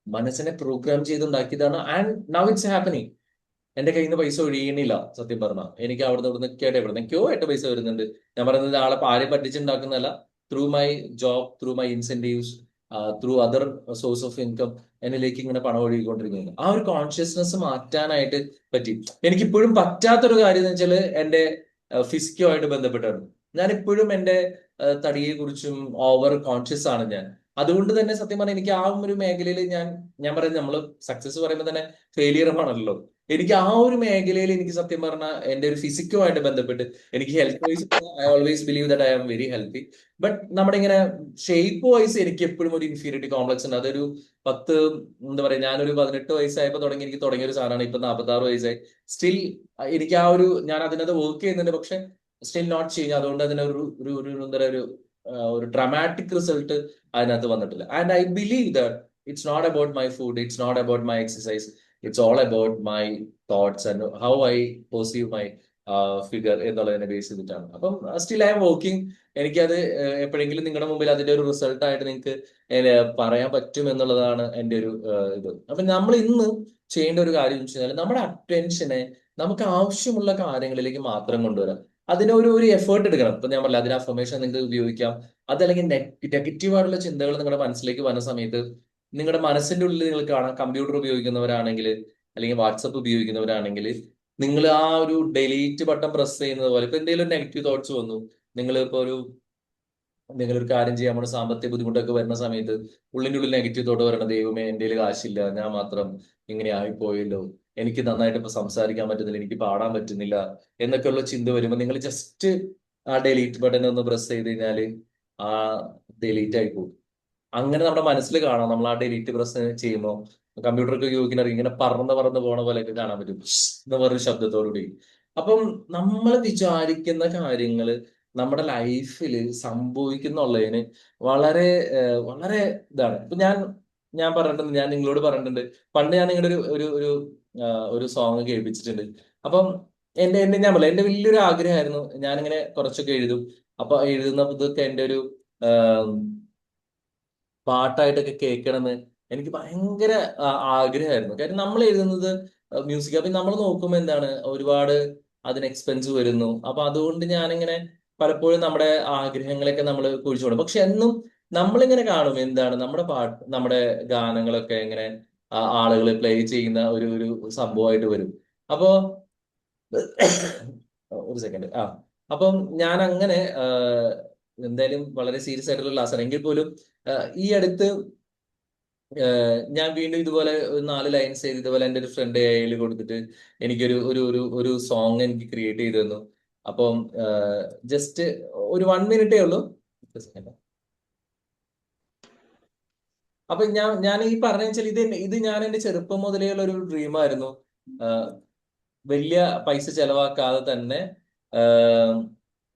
മനസ്സിനെ പ്രോഗ്രാം ചെയ്തുണ്ടാക്കിയതാണ്. And now it's happening. എന്റെ കയ്യിൽ നിന്ന് പൈസ ഒഴിയണില്ല. സത്യം പറഞ്ഞാൽ എനിക്ക് അവിടുന്ന് ഇവിടുന്ന് കേട്ടെ എവിടുന്നൊക്കെയോ ആയിട്ട് പൈസ വരുന്നുണ്ട്. ഞാൻ പറയുന്നത് ആളെ ആരെയും പറ്റിച്ചുണ്ടാക്കുന്നതല്ല. Through my job, through my incentives, through other source of income എന്നിലേക്ക് ഇങ്ങനെ പണം ഒഴുകിക്കൊണ്ടിരിക്കുന്നത്. ആ ഒരു കോൺഷ്യസ്നെസ് മാറ്റാനായിട്ട് പറ്റി. എനിക്കിപ്പോഴും പറ്റാത്തൊരു കാര്യം എന്ന് വെച്ചാൽ എന്റെ ഫിസിക്കുമായിട്ട് ബന്ധപ്പെട്ടാണ്. ഞാൻ ഇപ്പോഴും എന്റെ തടിയെ കുറിച്ചും ഓവർ കോൺഷ്യസ് ആണ് ഞാൻ. അതുകൊണ്ട് തന്നെ സത്യം പറഞ്ഞാൽ എനിക്ക് ആ ഒരു മേഖലയിൽ ഞാൻ പറയുന്നത്, നമ്മൾ സക്സസ് പറയുമ്പോൾ തന്നെ ഫെയിലിയർ ആണല്ലോ. എനിക്ക് ആ ഒരു മേഖലയിൽ എനിക്ക് സത്യം പറഞ്ഞാൽ എന്റെ ഒരു ഫിസിക്കുമായിട്ട് ബന്ധപ്പെട്ട് എനിക്ക് health wise I always believe that I am very healthy. But നമ്മുടെ ഇങ്ങനെ ഷേപ്പ് വൈസ് എനിക്ക് എപ്പോഴും ഒരു ഇൻഫീരിയറിറ്റി കോംപ്ലക്സ് ഉണ്ട്. അതൊരു എന്താ പറയാ, ഞാനൊരു 18 വയസ്സായപ്പോൾ എനിക്ക് തുടങ്ങിയ ഒരു സാധനമാണ്. ഇപ്പൊ 46 വയസ്സായി. സ്റ്റിൽ എനിക്ക് ആ ഒരു ഞാൻ അതിനകത്ത് വർക്ക് ചെയ്യുന്നുണ്ട്. പക്ഷെ സ്റ്റിൽ നോട്ട് ചേഞ്ച്. അതുകൊണ്ട് അതിനൊരു ഒരു ഒരു എന്താ പറയുക ഒരു ഡ്രാമാറ്റിക് റിസൾട്ട് അതിനകത്ത് വന്നിട്ടില്ല. And I believe that it's not about my food, it's not about my exercise, it's all about my thoughts and how I perceive my figure എന്നുള്ളതിനെ ബേസ് ചെയ്തിട്ടാണ്. അപ്പം സ്റ്റിൽ ഐ എം വർക്കിംഗ്. എനിക്കത് എപ്പോഴെങ്കിലും നിങ്ങളുടെ മുമ്പിൽ അതിന്റെ ഒരു റിസൾട്ട് ആയിട്ട് നിങ്ങൾക്ക് പറയാൻ പറ്റും എന്നുള്ളതാണ് എൻ്റെ ഒരു ഇത്. അപ്പൊ നമ്മൾ ഇന്ന് ചെയ്യേണ്ട ഒരു കാര്യം എന്ന് വെച്ചാൽ നമ്മുടെ അറ്റൻഷനെ നമുക്ക് ആവശ്യമുള്ള കാര്യങ്ങളിലേക്ക് മാത്രം കൊണ്ടുവരാം. അതിനൊരു എഫേർട്ട് എടുക്കണം. ഇപ്പൊ ഞാൻ പറഞ്ഞില്ല, അതിന് അഫർമേഷൻ നിങ്ങൾക്ക് ഉപയോഗിക്കാം. അതല്ലെങ്കിൽ നെഗറ്റീവ് ആയിട്ടുള്ള ചിന്തകൾ നിങ്ങളുടെ മനസ്സിലേക്ക് വരുന്ന സമയത്ത് നിങ്ങളുടെ മനസ്സിന്റെ ഉള്ളിൽ നിങ്ങൾ കാണാം. കമ്പ്യൂട്ടർ ഉപയോഗിക്കുന്നവരാണെങ്കിൽ അല്ലെങ്കിൽ വാട്സപ്പ് ഉപയോഗിക്കുന്നവരാണെങ്കിൽ നിങ്ങൾ ആ ഒരു ഡിലീറ്റ് ബട്ടൺ പ്രസ് ചെയ്യുന്നത് പോലെ, ഇപ്പൊ എന്തെങ്കിലും നെഗറ്റീവ് തോട്ട്സ് വന്നു, നിങ്ങൾ ഇപ്പൊ നിങ്ങളൊരു കാര്യം ചെയ്യാൻ നമ്മുടെ സാമ്പത്തിക ബുദ്ധിമുട്ടൊക്കെ വരുന്ന സമയത്ത് ഉള്ളിൻ്റെ ഉള്ളിൽ നെഗറ്റീവ് തോട്ട് വരണം. ദൈവമേ, എൻ്റെ കയ്യിൽ കാശില്ല, ഞാൻ മാത്രം ഇങ്ങനെ ആയിപ്പോയല്ലോ, എനിക്ക് നന്നായിട്ട് ഇപ്പൊ സംസാരിക്കാൻ പറ്റുന്നില്ല, എനിക്ക് പാടാൻ പറ്റുന്നില്ല എന്നൊക്കെയുള്ള ചിന്ത വരുമ്പോൾ നിങ്ങൾ ജസ്റ്റ് ആ ഡിലീറ്റ് ബട്ടൺ ഒന്ന് പ്രസ് ചെയ്ത് കഴിഞ്ഞാൽ ആ ഡിലീറ്റ് ആയി പോകും. അങ്ങനെ നമ്മുടെ മനസ്സിൽ കാണാം. നമ്മൾ ആ ഡിലീറ്റ് പ്രസ് ചെയ്യുമ്പോൾ കമ്പ്യൂട്ടറൊക്കെ ഉപയോഗിക്കുന്ന ഇങ്ങനെ പറന്ന് പോണ പോലെയൊക്കെ കാണാൻ പറ്റും എന്ന് പറഞ്ഞ ശബ്ദത്തോടുകൂടി. അപ്പം നമ്മൾ വിചാരിക്കുന്ന കാര്യങ്ങൾ നമ്മുടെ ലൈഫിൽ സംഭവിക്കുന്നുള്ളതിന് വളരെ വളരെ ഇതാണ്. ഇപ്പൊ ഞാൻ പറഞ്ഞിട്ടുണ്ട്, ഞാൻ നിങ്ങളോട് പറഞ്ഞിട്ടുണ്ട്, പണ്ട് ഞാൻ നിങ്ങളുടെ ഒരു സോങ് കേൾപ്പിച്ചിട്ടുണ്ട്. അപ്പം ഞാൻ പറയാം, എന്റെ വലിയൊരു ആഗ്രഹമായിരുന്നു. ഞാനിങ്ങനെ കുറച്ചൊക്കെ എഴുതും. അപ്പൊ എഴുതുന്നതൊക്കെ എന്റെ ഒരു പാട്ടായിട്ടൊക്കെ കേൾക്കണമെന്ന് എനിക്ക് ഭയങ്കര ആഗ്രഹമായിരുന്നു. കാര്യം നമ്മൾ എഴുതുന്നത് മ്യൂസിക്, അപ്പൊ നമ്മൾ നോക്കുമ്പോൾ എന്താണ് ഒരുപാട് അതിന് എക്സ്പെൻസ് വരുന്നു. അപ്പൊ അതുകൊണ്ട് ഞാനിങ്ങനെ പലപ്പോഴും നമ്മുടെ ആഗ്രഹങ്ങളൊക്കെ നമ്മൾ കുഴിച്ചു കൊടുക്കും. പക്ഷെ എന്നും നമ്മളിങ്ങനെ കാണും എന്താണ് നമ്മുടെ ഗാനങ്ങളൊക്കെ ഇങ്ങനെ ആളുകൾ പ്ലേ ചെയ്യുന്ന ഒരു സംഭവമായിട്ട് വരും. അപ്പോ ഒരു സെക്കൻഡ്. അപ്പം ഞാൻ അങ്ങനെ എന്തായാലും വളരെ സീരിയസ് ആയിട്ടുള്ള ക്ലാസ്സാണ്. എങ്കിൽ പോലും ഈ അടുത്ത് ഞാൻ വീണ്ടും ഇതുപോലെ 4 ലൈൻസ് ചെയ്ത് ഇതുപോലെ എൻ്റെ ഒരു ഫ്രണ്ട് AI കൊടുത്തിട്ട് എനിക്കൊരു ഒരു സോങ് എനിക്ക് ക്രിയേറ്റ് ചെയ്തു തന്നു. അപ്പം ജസ്റ്റ് ഒരു 1 മിനിറ്റേ ഉള്ളൂ. അപ്പൊ ഞാൻ ഈ പറഞ്ഞ വെച്ചാൽ ഇത് ഞാൻ എൻ്റെ ചെറുപ്പം മുതലേ ഉള്ള ഒരു ഡ്രീമായിരുന്നു. വലിയ പൈസ ചെലവാക്കാതെ തന്നെ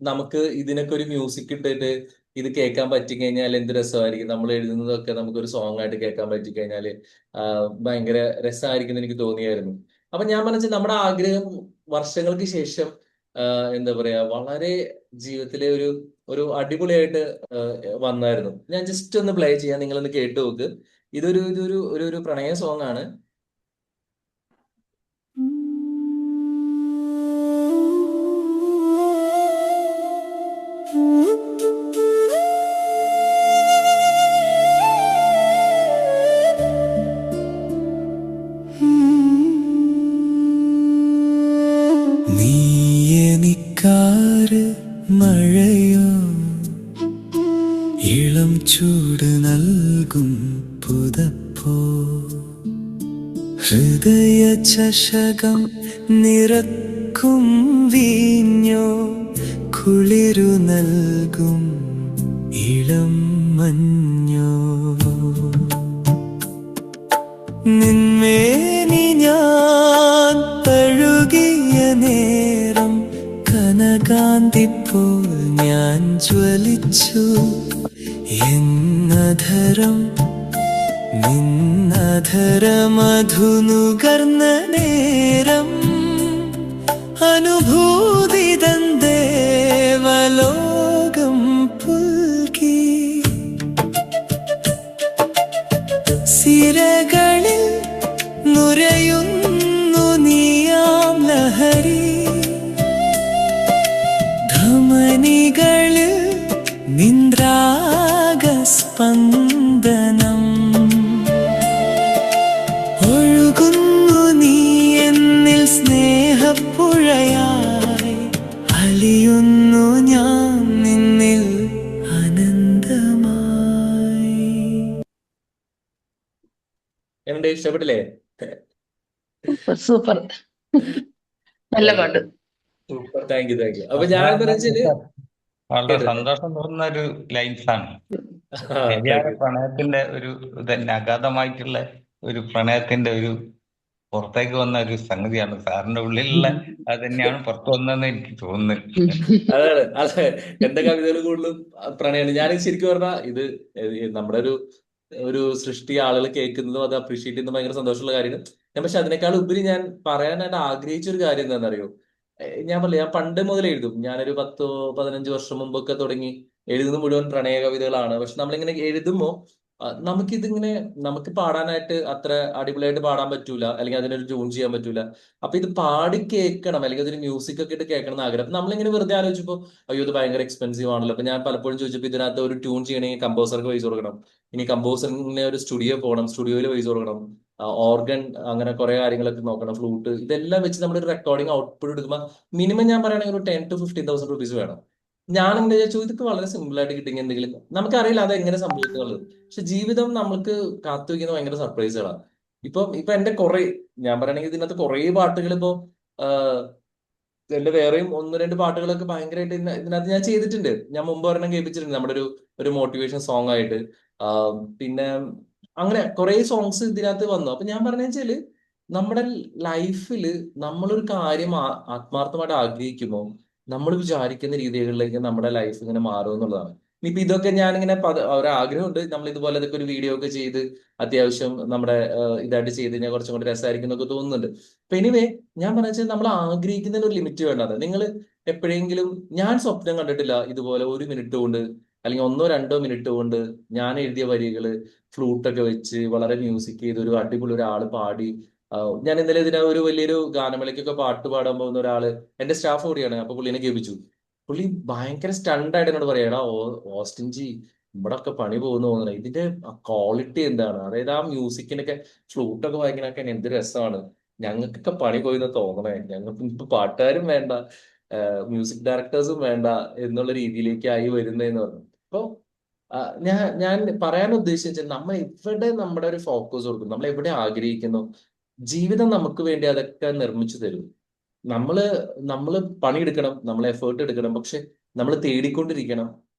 നമുക്ക് ഇതിനൊക്കെ ഒരു മ്യൂസിക് ഇട്ടിട്ട് ഇത് കേൾക്കാൻ പറ്റിക്കഴിഞ്ഞാൽ എന്ത് രസമായിരിക്കും. നമ്മൾ എഴുതുന്നതൊക്കെ നമുക്കൊരു സോങ് ആയിട്ട് കേൾക്കാൻ പറ്റിക്കഴിഞ്ഞാൽ ഭയങ്കര രസമായിരിക്കും എന്ന് എനിക്ക് തോന്നിയായിരുന്നു. അപ്പൊ ഞാൻ മനസ്സിൽ നമ്മുടെ ആഗ്രഹം വർഷങ്ങൾക്ക് ശേഷം എന്താ പറയാ വളരെ ജീവിതത്തിലെ ഒരു അടിപൊളിയായിട്ട് വന്നായിരുന്നു. ഞാൻ ജസ്റ്റ് ഒന്ന് പ്ലേ ചെയ്യാം, നിങ്ങളൊന്ന് കേട്ടു നോക്ക്. ഇതൊരു പ്രണയ സോങ് ആണ്. മഴയോ ഇളം ചൂട് നൽകും പുതപ്പോ, ഹൃദയ ചഷകം നിറക്കും വീഞ്ഞോ, കുളിരു നൽകും ഇളം മഞ്ഞോ, നിന്മേനി ഞാൻ തഴുകിയ നേരം കനകാന്തിപ്പോൾ ഞാൻ ജ്വലിച്ചു. എന്നധരം നിന്നധരമധുനുകർന്ന നേരം അനുഭൂതി ദേവലോകം പുൽകി. സിരകളിൽ നുരയുന്നു നീയാ മണികളിൽ നിന്ദ്രാഗസ്പന്ദനം ഒഴുകുന്നു നീ എന്നിൽ സ്നേഹപ്പുഴയായി അലിയുന്നു ഞാൻ നിന്നിൽ ആനന്ദമായി. എന്നുണ്ട്, ഇഷ്ടപ്പെട്ടില്ലേ? സൂപ്പർ സൂപ്പർ, നല്ല പാട്ട്. സൂപ്പർ. Thank you. അപ്പൊ ഞാൻ എന്താ വെച്ചാല് വളരെ കേട്ടോ. സന്തോഷം തോന്നുന്ന ഒരു ലൈൻസ് ആണ്. താങ്ക് ശരിയായ യു. പ്രണയത്തിന്റെ ഒരു ഇതന്നെ, അഗാധമായിട്ടുള്ള ഒരു പ്രണയത്തിന്റെ ഒരു പുറത്തേക്ക് വന്ന ഒരു സംഗതിയാണ്. സാറിന്റെ ഉള്ളിലുള്ള അത് തന്നെയാണ് പുറത്തു വന്നതെന്ന് എനിക്ക് തോന്നുന്നു. അതാണ് അതെ, എന്റെ കവിതകൾ കൂടുതലും പ്രണയമാണ്. ഞാൻ ശരിക്കും പറഞ്ഞാൽ ഇത് നമ്മുടെ ഒരു ഒരു സൃഷ്ടി ആളുകൾ കേൾക്കുന്നതും അത് അപ്രീഷിയേറ്റ് ചെയ്യുന്നതും ഭയങ്കര സന്തോഷമുള്ള കാര്യമാണ്. പക്ഷെ അതിനേക്കാൾ ഉപരി ഞാൻ പറയാനായിട്ട് ആഗ്രഹിച്ച ഒരു കാര്യം എന്താണെന്നറിയോ? ഞാൻ പറഞ്ഞില്ല, ഞാൻ പണ്ട് മുതൽ എഴുതും. ഞാനൊരു 10-15 വർഷം മുമ്പൊക്കെ തുടങ്ങി എഴുതുന്നത് മുഴുവൻ പ്രണയ കവിതകളാണ്. പക്ഷെ നമ്മളിങ്ങനെ എഴുതുമ്പോൾ നമുക്ക് പാടാനായിട്ട് അത്ര അടിപൊളിയായിട്ട് പാടാൻ പറ്റൂല, അല്ലെങ്കിൽ അതിനൊരു ട്യൂൺ ചെയ്യാൻ പറ്റൂല. അപ്പൊ ഇത് പാടി കേൾക്കണം, അല്ലെങ്കിൽ അതിന് മ്യൂസിക് ഒക്കെ ഇട്ട് കേൾക്കണം എന്ന് ആഗ്രഹം. അപ്പൊ നമ്മളിങ്ങനെ വെറുതെ ആലോചിച്ചപ്പോൾ അയ്യോ ഇത് ഭയങ്കര എക്സ്പെൻസീവ് ആണല്ലോ. അപ്പൊ ഞാൻ പലപ്പോഴും ചോദിച്ചപ്പോൾ ഇതിനകത്ത് ഒരു ട്യൂൺ ചെയ്യണമെങ്കിൽ കമ്പോസർക്ക് പൈസ കൊടുക്കണം, ഇനി കമ്പോസറിന് ഒരു സ്റ്റുഡിയോ പോകണം, സ്റ്റുഡിയോയിൽ പൈസ കൊടുക്കണം, ഓർഗൻ, അങ്ങനെ കുറെ കാര്യങ്ങളൊക്കെ നോക്കണം, ഫ്ലൂട്ട്, ഇതെല്ലാം വെച്ച് നമ്മളൊരു റെക്കോർഡിംഗ് ഔട്ട്പുട്ട് എടുക്കുമ്പോൾ മിനിമം ഞാൻ പറയുകയാണെങ്കിൽ ഒരു 10,000 to 15,000 rupees വേണം. ഞാൻ എങ്ങനെ വിചാരിച്ചു ഇതൊക്കെ വളരെ സിമ്പിൾ ആയിട്ട് കിട്ടിയെങ്കിൽ എന്തെങ്കിലും, നമുക്കറിയില്ല അത് എങ്ങനെ സംഭവിക്കുന്നുള്ളത്. പക്ഷെ ജീവിതം നമ്മൾക്ക് കാത്തുവെക്കുന്ന ഭയങ്കര സർപ്രൈസുകളാണ്. ഇപ്പൊ എന്റെ കുറെ, ഞാൻ പറയുകയാണെങ്കിൽ ഇതിനകത്ത് കുറെ പാട്ടുകൾ ഇപ്പോ എന്റെ വേറെയും 1-2 പാട്ടുകളൊക്കെ ഭയങ്കരമായിട്ട് ഇതിനകത്ത് ഞാൻ ചെയ്തിട്ടുണ്ട്. ഞാൻ മുമ്പ് ഒരെണ്ണം കേൾപ്പിച്ചിട്ടുണ്ട് നമ്മുടെ ഒരു മോട്ടിവേഷൻ സോങ് ആയിട്ട്. പിന്നെ അങ്ങനെ കുറെ സോങ്സ് ഇതിനകത്ത് വന്നു. അപ്പൊ ഞാൻ പറഞ്ഞ വെച്ചാല് നമ്മുടെ ലൈഫിൽ നമ്മളൊരു കാര്യം ആത്മാർത്ഥമായിട്ട് ആഗ്രഹിക്കുമ്പോൾ നമ്മൾ വിചാരിക്കുന്ന രീതികളിലേക്ക് നമ്മുടെ ലൈഫ് ഇങ്ങനെ മാറും എന്നുള്ളതാണ്. ഇനിയിപ്പോ ഇതൊക്കെ ഞാനിങ്ങനെ ഒരാഗ്രഹമുണ്ട്, നമ്മൾ ഇതുപോലെ ഇതൊക്കെ ഒരു വീഡിയോ ഒക്കെ ചെയ്ത് അത്യാവശ്യം നമ്മുടെ ഇതായിട്ട് ചെയ്ത് കഴിഞ്ഞാൽ കുറച്ചും കൂടി രസമായിരിക്കും എന്നൊക്കെ തോന്നുന്നുണ്ട്. അപ്പൊ എനിവേ ഞാൻ പറഞ്ഞ വെച്ചാൽ നമ്മൾ ആഗ്രഹിക്കുന്നതിന് ഒരു ലിമിറ്റ് വേണ്ടത്. നിങ്ങൾ എപ്പോഴെങ്കിലും, ഞാൻ സ്വപ്നം കണ്ടിട്ടില്ല ഇതുപോലെ 1 മിനിറ്റ് കൊണ്ട് അല്ലെങ്കിൽ 1-2 മിനിറ്റ് കൊണ്ട് ഞാൻ എഴുതിയ വരികള് ഫ്ലൂട്ടൊക്കെ വെച്ച് വളരെ മ്യൂസിക് ചെയ്ത് ഒരു അടിപൊളി ഒരാൾ പാടി. ഞാൻ ഇന്നലെ ഒരു വലിയൊരു ഗാനമേളയ്ക്കൊക്കെ പാട്ട് പാടാൻ പോകുന്ന ഒരാള് എന്റെ സ്റ്റാഫ് കൂടിയാണ്. അപ്പൊ പുള്ളിനെ കേൾപ്പിച്ചു. പുള്ളി ഭയങ്കര സ്റ്റണ്ടായിട്ട് എന്നോട് പറയാ, ഓസ്റ്റിൻ ജി ഇവിടെ ഒക്കെ പണി പോകുന്നു തോന്നുന്നത്, ഇതിന്റെ ക്വാളിറ്റി എന്താണ്, അതായത് ആ മ്യൂസിക്കിനൊക്കെ ഫ്ലൂട്ടൊക്കെ വായിക്കാനൊക്കെ എന്ത് രസമാണ്, ഞങ്ങൾക്കൊക്കെ പണി പോയിന്ന് തോന്നണേ, ഞങ്ങൾക്ക് ഇപ്പൊ പാട്ടുകാരും വേണ്ട, മ്യൂസിക് ഡയറക്ടേഴ്സും വേണ്ട എന്നുള്ള രീതിയിലേക്കായി വരുന്നതെന്ന് പറഞ്ഞു. അപ്പൊ ഞാൻ പറയാൻ ഉദ്ദേശിച്ചത് നമ്മൾ എവിടെ നമ്മുടെ ഒരു ഫോക്കസ് കൊടുക്കും, നമ്മൾ എവിടെ ആഗ്രഹിക്കുന്നു, ജീവിതം നമുക്ക് വേണ്ടി അതൊക്കെ നിർമ്മിച്ചു തരും. നമ്മള് പണിയെടുക്കണം, നമ്മൾ എഫേർട്ട് എടുക്കണം, പക്ഷെ നമ്മൾ തേടിക്കൊണ്ടിരിക്കണം,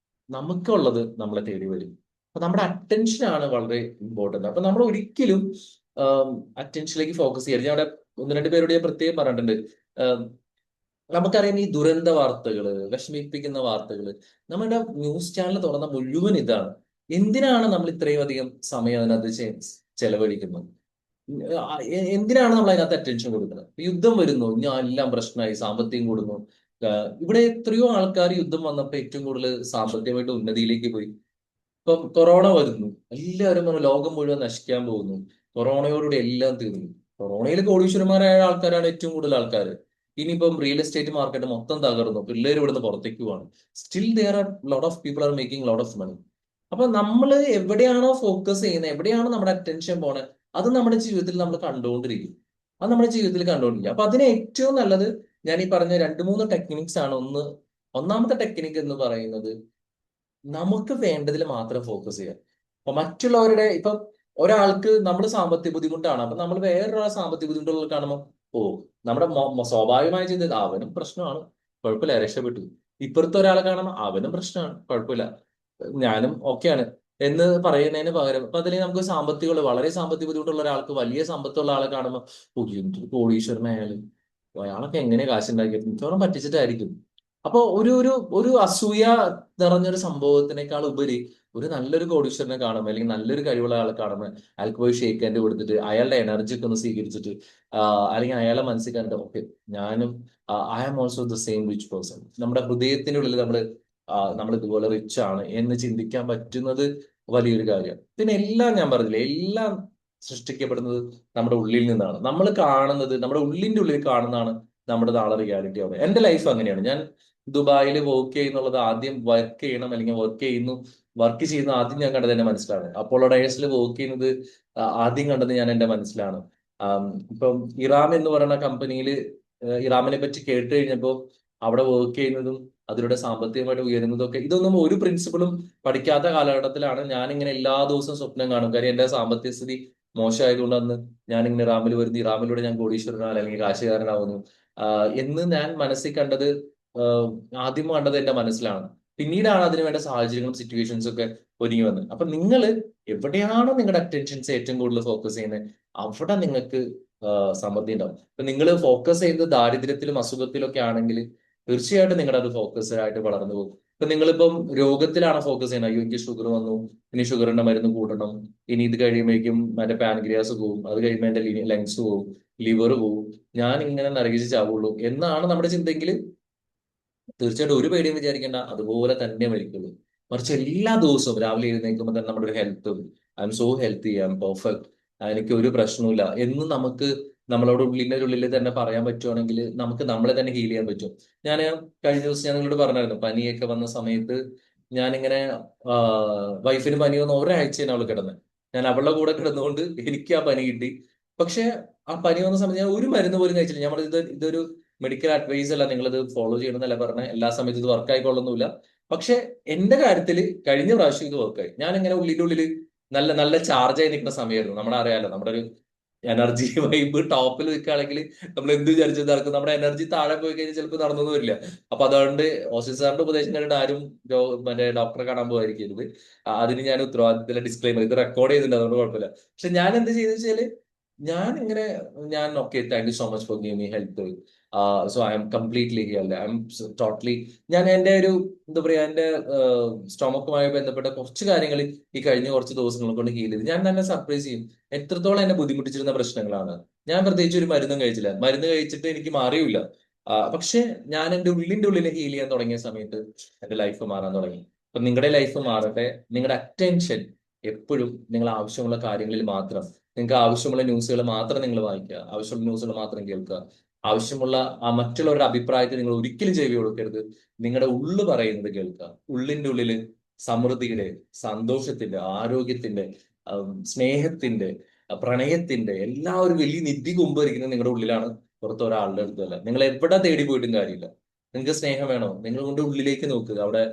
നമുക്കുള്ളത് നമ്മളെ തേടി വരും. അപ്പൊ നമ്മുടെ അറ്റൻഷനാണ് വളരെ ഇമ്പോർട്ടന്റ്. അപ്പൊ നമ്മൾ ഒരിക്കലും അറ്റൻഷനിലേക്ക് ഫോക്കസ് ചെയ്യരുത്. ഞാൻ അവിടെ 1-2 പേരോട് ഞാൻ പ്രത്യേകം പറഞ്ഞിട്ടുണ്ട്. നമുക്കറിയാം ഈ ദുരന്ത വാർത്തകള്, വിഷമിപ്പിക്കുന്ന വാർത്തകള്, നമ്മുടെ ന്യൂസ് ചാനൽ തുറന്ന മുഴുവൻ ഇതാണ്. എന്തിനാണ് നമ്മൾ ഇത്രയും അധികം സമയം അതിനകത്ത് ചെലവഴിക്കുന്നത്? എന്തിനാണ് നമ്മൾ അതിനകത്ത് അറ്റൻഷൻ കൊടുക്കുന്നത്? യുദ്ധം വരുന്നു, ഇനി എല്ലാം പ്രശ്നമായി, സാമ്പത്തികം കൂടുന്നു. ഇവിടെ എത്രയോ ആൾക്കാർ യുദ്ധം വന്നപ്പോൾ ഏറ്റവും കൂടുതൽ സാമ്പത്തികമായിട്ട് ഉന്നതിയിലേക്ക് പോയി. ഇപ്പം കൊറോണ വരുന്നു, എല്ലാവരും പറഞ്ഞു ലോകം മുഴുവൻ നശിക്കാൻ പോകുന്നു, കൊറോണയോടുകൂടി എല്ലാം തീർന്നു. കൊറോണയിൽ കോടീശ്വരന്മാരായ ആൾക്കാരാണ് ഏറ്റവും കൂടുതൽ ആൾക്കാർ. ഇനിയിപ്പം റിയൽ എസ്റ്റേറ്റ് മാർക്കറ്റ് മൊത്തം തകർന്നു, പിള്ളേർ ഇവിടുന്ന് പുറത്തേക്ക് പോവാണ്. Still there are lot of people are making lot of money. അപ്പൊ നമ്മൾ എവിടെയാണോ ഫോക്കസ് ചെയ്യുന്നത്, എവിടെയാണോ നമ്മുടെ അറ്റൻഷൻ പോണത്, അത് നമ്മുടെ ജീവിതത്തിൽ നമ്മൾ കണ്ടുകൊണ്ടിരിക്കും. അപ്പൊ അതിന് ഏറ്റവും നല്ലത് ഞാൻ ഈ പറഞ്ഞ 2-3 ടെക്നിക്സ് ആണ്. ഒന്നാമത്തെ ടെക്നിക്ക് എന്ന് പറയുന്നത് നമുക്ക് വേണ്ടതിൽ മാത്രം ഫോക്കസ് ചെയ്യാം. അപ്പൊ മറ്റുള്ളവരുടെ, ഇപ്പം ഒരാൾക്ക് നമ്മൾ സാമ്പത്തിക ബുദ്ധിമുട്ടാണ്, അപ്പൊ നമ്മൾ വേറൊരാൾ സാമ്പത്തിക ബുദ്ധിമുട്ടുകൾ കാണുമ്പോൾ നമ്മുടെ സ്വാഭാവികമായ ചിന്ത അവനും പ്രശ്നമാണ്, കുഴപ്പമില്ല, രക്ഷപ്പെട്ടു. ഇപ്പുറത്തെ ഒരാളെ കാണുമ്പോൾ അവനും പ്രശ്നമാണ്, കുഴപ്പമില്ല, ഞാനും ഓക്കെയാണ് എന്ന് പറയുന്നതിന് പകരം അപ്പൊ അതിൽ നമുക്ക് വളരെ സാമ്പത്തിക ബുദ്ധിമുട്ടുള്ള ഒരാൾക്ക് വലിയ സമ്പത്തുള്ള ആളെ കാണുമ്പോൾ എന്തൊരു കോടീശ്വരനായാലും അയാളൊക്കെ എങ്ങനെ കാശുണ്ടാക്കിയത്, മിക്കവാറും പറ്റിച്ചിട്ടായിരിക്കും. അപ്പൊ ഒരു അസൂയ നിറഞ്ഞൊരു സംഭവത്തിനേക്കാൾ ഉപരി ഒരു നല്ലൊരു കോടീശ്വരനെ കാണുമ്പോൾ, അല്ലെങ്കിൽ നല്ലൊരു കഴിവുള്ള ആളെ കാണുമ്പോൾ അയാൾക്ക് പോയി ഷേക്ക് ഹാൻഡ് കൊടുത്തിട്ട് അയാളുടെ എനർജി ഒക്കെ ഒന്ന് സ്വീകരിച്ചിട്ട്, അല്ലെങ്കിൽ അയാളെ മനസ്സിൽ കണ്ടിട്ട് ഓക്കെ ഞാനും I am also the same rich person, നമ്മുടെ ഹൃദയത്തിനുള്ളിൽ നമ്മൾ ഇതുപോലെ റിച്ച് ആണ് എന്ന് ചിന്തിക്കാൻ പറ്റുന്നത് വലിയൊരു കാര്യമാണ്. പിന്നെ എല്ലാം ഞാൻ പറഞ്ഞില്ലേ, എല്ലാം സൃഷ്ടിക്കപ്പെടുന്നത് നമ്മുടെ ഉള്ളിൽ നിന്നാണ്. നമ്മൾ കാണുന്നത്, നമ്മുടെ ഉള്ളിന്റെ ഉള്ളിൽ കാണുന്നതാണ് നമ്മുടെ നാളെ റിയാലിറ്റി ആവുന്നത്. എന്റെ ലൈഫ് അങ്ങനെയാണ്. ഞാൻ ദുബായിൽ വർക്ക് ചെയ്യുന്നുള്ളത് ആദ്യം വർക്ക് ചെയ്യണം, അല്ലെങ്കിൽ വർക്ക് ചെയ്യുന്ന ആദ്യം ഞാൻ കണ്ടത് എന്റെ മനസ്സിലാണ്. അപ്പോളോ ഡയസിൽ വർക്ക് ചെയ്യുന്നത് ആദ്യം കണ്ടത് ഞാൻ എന്റെ മനസ്സിലാണ്. ഇപ്പം ഇറാം എന്ന് പറയുന്ന കമ്പനിയിൽ ഇറാമിനെ പറ്റി കേട്ട് കഴിഞ്ഞപ്പോൾ അവിടെ വർക്ക് ചെയ്യുന്നതും അതിലൂടെ സാമ്പത്തികമായിട്ട് ഉയരുന്നതും ഒക്കെ, ഇതൊന്നും ഒരു പ്രിൻസിപ്പിളും പഠിക്കാത്ത കാലഘട്ടത്തിലാണ് ഞാൻ ഇങ്ങനെ എല്ലാ ദിവസവും സ്വപ്നം കാണും. കാര്യം എന്റെ സാമ്പത്തിക സ്ഥിതി മോശമായതുകൊണ്ട് അന്ന് ഞാൻ ഇങ്ങനെ ഇറാമിൽ വരുന്നു, ഇറാമിലൂടെ ഞാൻ കോടീശ്വരനാണ് അല്ലെങ്കിൽ കാശുകാരനാവുന്നു എന്ന് ഞാൻ മനസ്സിൽ കണ്ടത്. ആദ്യം കണ്ടത് എന്റെ മനസ്സിലാണ്. പിന്നീടാണ് അതിന് വേണ്ട സാഹചര്യങ്ങളും സിറ്റുവേഷൻസും ഒക്കെ ഒരുങ്ങി വന്നത്. അപ്പൊ നിങ്ങൾ എവിടെയാണോ നിങ്ങളുടെ അറ്റൻഷൻസ് ഏറ്റവും കൂടുതൽ ഫോക്കസ് ചെയ്യുന്നത്, അവിടെ നിങ്ങൾക്ക് സമൃദ്ധി ഉണ്ടാവും. ഇപ്പൊ നിങ്ങൾ ഫോക്കസ് ചെയ്യുന്നത് ദാരിദ്ര്യത്തിലും അസുഖത്തിലും ഒക്കെ ആണെങ്കിൽ തീർച്ചയായിട്ടും നിങ്ങളുടെ അത് ഫോക്കസ് ആയിട്ട് വളർന്നു പോകും. ഇപ്പൊ നിങ്ങളിപ്പം രോഗത്തിലാണ് ഫോക്കസ് ചെയ്യുന്നത്, അയ്യോ എനിക്ക് ഷുഗർ വന്നു, ഇനി ഷുഗറിന്റെ മരുന്ന് കൂട്ടണം, ഇനി ഇത് കഴിയുമ്പോഴേക്കും മറ്റേ പാൻക്രിയാസ് പോവും, അത് കഴിയുമ്പോൾ എന്റെ ലങ്സ് പോവും, ലിവർ പോവും, ഞാൻ ഇങ്ങനെ നരകിച്ച് ചാവുള്ളൂ എന്നാണ് നമ്മുടെ ചിന്തയെങ്കിൽ തീർച്ചയായിട്ടും ഒരു പേടിയും വിചാരിക്കേണ്ട, അതുപോലെ തന്നെ മരിക്കുള്ളൂ. മറിച്ച് എല്ലാ ദിവസവും രാവിലെ എഴുന്നേൽക്കുമ്പോൾ തന്നെ നമ്മുടെ ഒരു ഹെൽത്തും, I'm so healthy, I'm perfect, എനിക്ക് ഒരു പ്രശ്നവുമില്ല എന്ന് നമുക്ക് നമ്മളോട് ഉള്ളിൽ തന്നെ പറയാൻ പറ്റുവാണെങ്കിൽ നമുക്ക് നമ്മളെ തന്നെ ഹീൽ ചെയ്യാൻ പറ്റും. ഞാൻ കഴിഞ്ഞ ദിവസം ഞാൻ നിങ്ങളോട് പറഞ്ഞായിരുന്നു, പനിയൊക്കെ വന്ന സമയത്ത് ഞാനിങ്ങനെ വൈഫിന് പനി വന്ന ഒരാഴ്ചയാണ് അവൾ കിടന്നത്. ഞാൻ അവളുടെ കൂടെ കിടന്നുകൊണ്ട് എനിക്ക് ആ പനി കിട്ടി. പക്ഷെ ആ പനി വന്ന സമയത്ത് ഞാൻ ഒരു മരുന്ന് പോലും കഴിച്ചില്ല. നമ്മൾ ഇതൊരു മെഡിക്കൽ അഡ്വൈസ് അല്ല, നിങ്ങളിത് ഫോളോ ചെയ്യണമെന്നല്ല പറഞ്ഞത്, എല്ലാ സമയത്തും ഇത് വർക്ക് ആയിക്കൊള്ളുന്നില്ല. പക്ഷെ എന്റെ കാര്യത്തിൽ കഴിഞ്ഞ പ്രാവശ്യം ഇത് വർക്കായി. ഞാൻ ഇങ്ങനെ ഉള്ളിൽ നല്ല നല്ല ചാർജ് ആയി നിൽക്കുന്ന സമയമായിരുന്നു. നമ്മുടെ അറിയാലോ, നമ്മുടെ ഒരു എനർജി വൈബ് ടോപ്പിൽ നിൽക്കുകയാണെങ്കിൽ നമ്മൾ എന്ത് വിചാരിച്ചത് നടക്കും, നമ്മുടെ എനർജി താഴെ പോയി കഴിഞ്ഞാൽ ചിലപ്പോൾ നടന്നൊന്നും വരില്ല. അപ്പൊ അതുകൊണ്ട് ഓസിസ് സാറിന്റെ ഉപദേശം കേട്ടിട്ട് ആരും മറ്റേ ഡോക്ടറെ കാണാൻ പോകാതിരിക്കരുത്. അതിന് ഞാൻ ഉത്തരവാദിത്തത്തിലെ ഡിസ്ക്ലൈമർ, ഇത് റെക്കോർഡ് ചെയ്തിട്ടുണ്ട്, അതുകൊണ്ട് കുഴപ്പമില്ല. പക്ഷെ ഞാൻ എന്ത് ചെയ്തെന്ന് വെച്ചാല് ഞാൻ okay, thank you so much for giving me health, so I am completely heard, I am totally. ഞാൻ എന്റെ ഒരു എന്താ പറയാ, എന്റെ സ്റ്റൊമക്കുമായി ബന്ധപ്പെട്ട കുറച്ച് കാര്യങ്ങൾ ഈ കഴിഞ്ഞ കുറച്ച് ദിവസങ്ങൾ കൊണ്ട് ഹീൽ ചെയ്ത് ഞാൻ തന്നെ സർപ്രൈസ് ചെയ്യും. എത്രത്തോളം എന്നെ ബുദ്ധിമുട്ടിച്ചിരുന്ന പ്രശ്നങ്ങളാണ്. ഞാൻ പ്രത്യേകിച്ച് ഒരു മരുന്നും കഴിച്ചില്ല, മരുന്ന് കഴിച്ചിട്ട് എനിക്ക് മാറിയില്ല. പക്ഷെ ഞാൻ എന്റെ ഉള്ളിൽ ഹീൽ ചെയ്യാൻ തുടങ്ങിയ സമയത്ത് എന്റെ ലൈഫ് മാറാൻ തുടങ്ങി. അപ്പൊ നിങ്ങളുടെ ലൈഫ് മാറട്ടെ. നിങ്ങളുടെ അറ്റൻഷൻ എപ്പോഴും നിങ്ങൾ ആവശ്യമുള്ള കാര്യങ്ങളിൽ മാത്രം, നിങ്ങൾക്ക് ആവശ്യമുള്ള ന്യൂസുകൾ മാത്രം നിങ്ങൾ വായിക്കുക, ആവശ്യമുള്ള ന്യൂസുകൾ മാത്രം കേൾക്കുക, ആവശ്യമുള്ള മറ്റുള്ളവരുടെ അഭിപ്രായത്തിൽ നിങ്ങൾ ഒരിക്കലും ചെവി കൊടുക്കരുത്. നിങ്ങളുടെ ഉള്ളു പറയുന്നത് കേൾക്കുക. ഉള്ളിന്റെ ഉള്ളില് സമൃദ്ധിയുടെ, സന്തോഷത്തിന്റെ, ആരോഗ്യത്തിന്റെ, സ്നേഹത്തിന്റെ, പ്രണയത്തിന്റെ എല്ലാ ഒരു വലിയ നിധി കുമ്പരിക്കുന്നത് നിങ്ങളുടെ ഉള്ളിലാണ്, പുറത്ത് ഒരാളുടെ അടുത്തല്ല. നിങ്ങൾ എവിടെ തേടി പോയിട്ടും കാര്യമില്ല. നിങ്ങൾക്ക് സ്നേഹം വേണോ, നിങ്ങൾ കൊണ്ട് ഉള്ളിലേക്ക് നോക്കുക. അവിടെ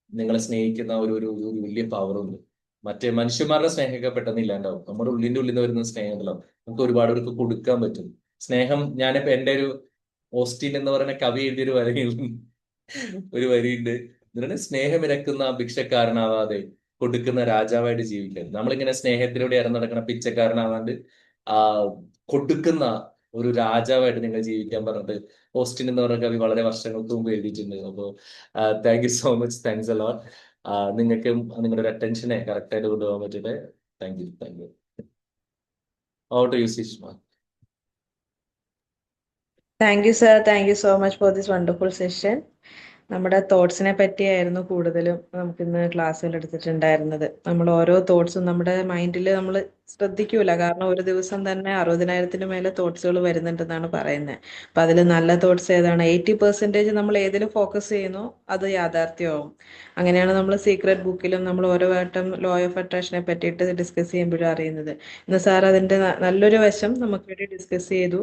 നിങ്ങളെ സ്നേഹിക്കുന്ന ഒരു വലിയ പവറുണ്ട്. മറ്റേ മനുഷ്യന്മാരുടെ സ്നേഹമൊക്കെ പെട്ടെന്ന് ഇല്ലാണ്ടാവും. നമ്മുടെ ഉള്ളിന്റെ ഉള്ളിൽ നിന്ന് വരുന്ന സ്നേഹത്തിലോ നമുക്ക് ഒരുപാട് പേർക്ക് കൊടുക്കാൻ പറ്റും സ്നേഹം. ഞാനിപ്പോ എന്റെ ഒരു ഓസ്റ്റിൻ എന്ന് പറയുന്ന കവി എഴുതിയ ഒരു വരിയുണ്ട്, എന്നിട്ട് സ്നേഹമിരക്കുന്ന ഭിക്ഷക്കാരനാവാതെ കൊടുക്കുന്ന രാജാവായിട്ട് ജീവിക്കാൻ. നമ്മളിങ്ങനെ സ്നേഹത്തിലൂടെ ഇറങ്ങി നടക്കുന്ന പിച്ചക്കാരനാവാണ്ട് കൊടുക്കുന്ന ഒരു രാജാവായിട്ട് നിങ്ങൾ ജീവിക്കാൻ പറഞ്ഞിട്ട് ഓസ്റ്റിൻ എന്ന് പറയുന്ന കവി വളരെ വർഷങ്ങൾക്ക് മുമ്പ് എഴുതിയിട്ടുണ്ട്. അപ്പോൾ thank you so much, thanks a lot. നിങ്ങൾക്കും നിങ്ങളുടെ ഒരു അറ്റൻഷനെ കറക്റ്റ് ആയിട്ട് കൊണ്ടുപോകാൻ പറ്റിയിട്ട് thank you. Over to you Sushma. Thank you sir, thank you so much for this wonderful session. നമ്മുടെ തോട്ട്സിനെ പറ്റിയായിരുന്നു കൂടുതലും നമുക്കിന്ന് ക്ലാസ്സുകൾ എടുത്തിട്ടുണ്ടായിരുന്നത്. നമ്മൾ ഓരോ തോട്ട്സും നമ്മുടെ മൈൻഡിൽ നമ്മൾ ശ്രദ്ധിക്കൂല, കാരണം ഒരു ദിവസം തന്നെ 60,000-ന് മേലെ തോട്ട്സുകൾ വരുന്നുണ്ടെന്നാണ് പറയുന്നത്. അപ്പൊ അതിൽ നല്ല തോട്ട്സ് ഏതാണ്, 80% നമ്മൾ ഏതിൽ ഫോക്കസ് ചെയ്യുന്നു അത് യാഥാർത്ഥ്യമാവും. അങ്ങനെയാണ് നമ്മൾ സീക്രട്ട് ബുക്കിലും നമ്മൾ ഓരോ വട്ടം ലോ ഓഫ് അട്രാക്ഷനെ പറ്റിയിട്ട് ഡിസ്കസ് ചെയ്യുമ്പോഴും അറിയുന്നത്. ഇന്ന് സാർ അതിന്റെ നല്ലൊരു വശം നമുക്ക് വേണ്ടി ഡിസ്കസ് ചെയ്തു.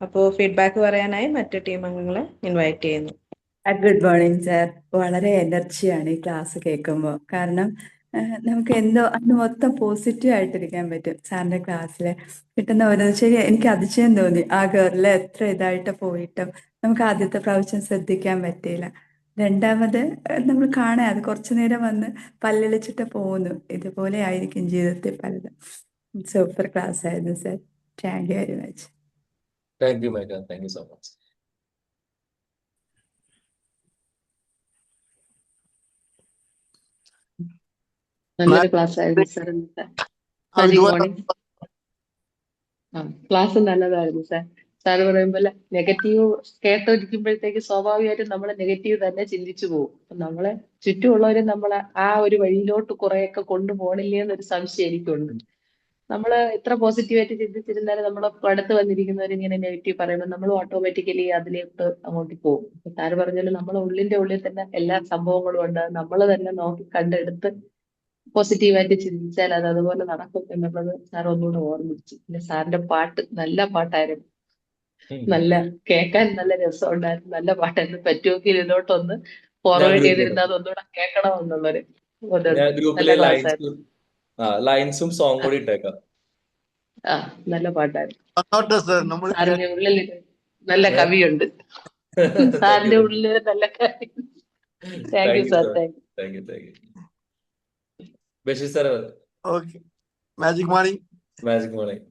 അപ്പോൾ ഫീഡ്ബാക്ക് പറയാനായി മറ്റു ടീം അംഗങ്ങളെ ഇൻവൈറ്റ് ചെയ്യുന്നു. Good morning sir. വളരെ എനർജിയാണ് ഈ ക്ലാസ് കേൾക്കുമ്പോൾ. കാരണം നമുക്ക് എന്തോ അന്ന് മൊത്തം പോസിറ്റീവ് ആയിട്ടിരിക്കാൻ പറ്റും. സാറിന്റെ ക്ലാസ്സിൽ കിട്ടുന്ന ഓരോ ശരി, എനിക്ക് അതിശയം തോന്നി. ആ ഗേറിൽ എത്ര ഇതായിട്ട് പോയിട്ടും നമുക്ക് ആദ്യത്തെ പ്രാവശ്യം ശ്രദ്ധിക്കാൻ പറ്റിയില്ല. രണ്ടാമത് നമ്മൾ കാണാതെ കുറച്ചു നേരം വന്ന് പല്ലിളിച്ചിട്ട് പോകുന്നു. ഇതുപോലെ ആയിരിക്കും ജീവിതത്തിൽ പലതും. സൂപ്പർ ക്ലാസ് ആയിരുന്നു sir. Thank you very much. Thank U Megha, thank you so much. നല്ലൊരു ക്ലാസ് ആയിരുന്നു സാർ ഇന്നത്തെ. മാജിക് മോർണിംഗ് ക്ലാസ് നല്ലതായിരുന്നു സാർ. സാറ് പറയുമ്പോൾ നെഗറ്റീവ് കേട്ടിരിക്കുമ്പോഴത്തേക്ക് സ്വാഭാവികമായിട്ടും നമ്മളെ നെഗറ്റീവ് തന്നെ ചിന്തിച്ചു പോകും. അപ്പൊ നമ്മളെ ചുറ്റുമുള്ളവരെ നമ്മളെ ആ ഒരു വഴിയിലോട്ട് കുറെയൊക്കെ കൊണ്ടുപോകണില്ലേ എന്നൊരു സംശയം എനിക്കുണ്ട്. നമ്മൾ എത്ര പോസിറ്റീവായിട്ട് ചിന്തിച്ചിരുന്നാലും നമ്മളെ അടുത്ത് വന്നിരിക്കുന്നവർ ഇങ്ങനെ നെഗറ്റീവ് പറയുമ്പോൾ നമ്മൾ ഓട്ടോമാറ്റിക്കലി അതിലേക്ക് അങ്ങോട്ട് പോകും. ഇപ്പൊ സാറ് പറഞ്ഞാലും നമ്മളെ ഉള്ളിൽ തന്നെ എല്ലാ സംഭവങ്ങളും ഉണ്ട്. നമ്മൾ തന്നെ നോക്കി കണ്ടെടുത്ത് പോസിറ്റീവായിട്ട് ചിന്തിച്ചാൽ അത് അതുപോലെ നടക്കും എന്നുള്ളത് സാർ ഒന്നുകൂടെ ഓർമ്മിച്ചു. പിന്നെ സാറിന്റെ പാട്ട് നല്ല പാട്ടായിരുന്നു, നല്ല കേൾക്കാൻ നല്ല രസമുണ്ടായിരുന്നു, നല്ല പാട്ടായിരുന്നു. പറ്റുമെങ്കിൽ ഇതിലോട്ടൊന്ന് ഞാൻ ഫോർവേഡ് ഗ്രൂപ്പിൽ ചെയ്തിരുന്ന അതൊന്നുകൂടെ കേൾക്കണമെന്നുള്ളൊരു ഞാൻ ഇതുണ്ട്. നല്ല ഗ്രൂപ്പിലെ ക്ലാസ് ആയിരുന്നു. ലൈൻസും സോങ് കൂടി ഇട്ടേക്കാം. ആ നല്ല പാട്ടായിരുന്നു. വന്നോട്ടെ സർ, നമ്മൾ സാറിന്റെ ഉള്ളിൽ നല്ല ഏ? കവിയുണ്ട്. താങ്ക് യു സാറിന്റെ താങ്ക് യു ഉള്ളിൽ നല്ല കവി. Thank you thank you sir, sir, thank U. Thank you thank you. Basheer sir, okay. Magic morning magic morning.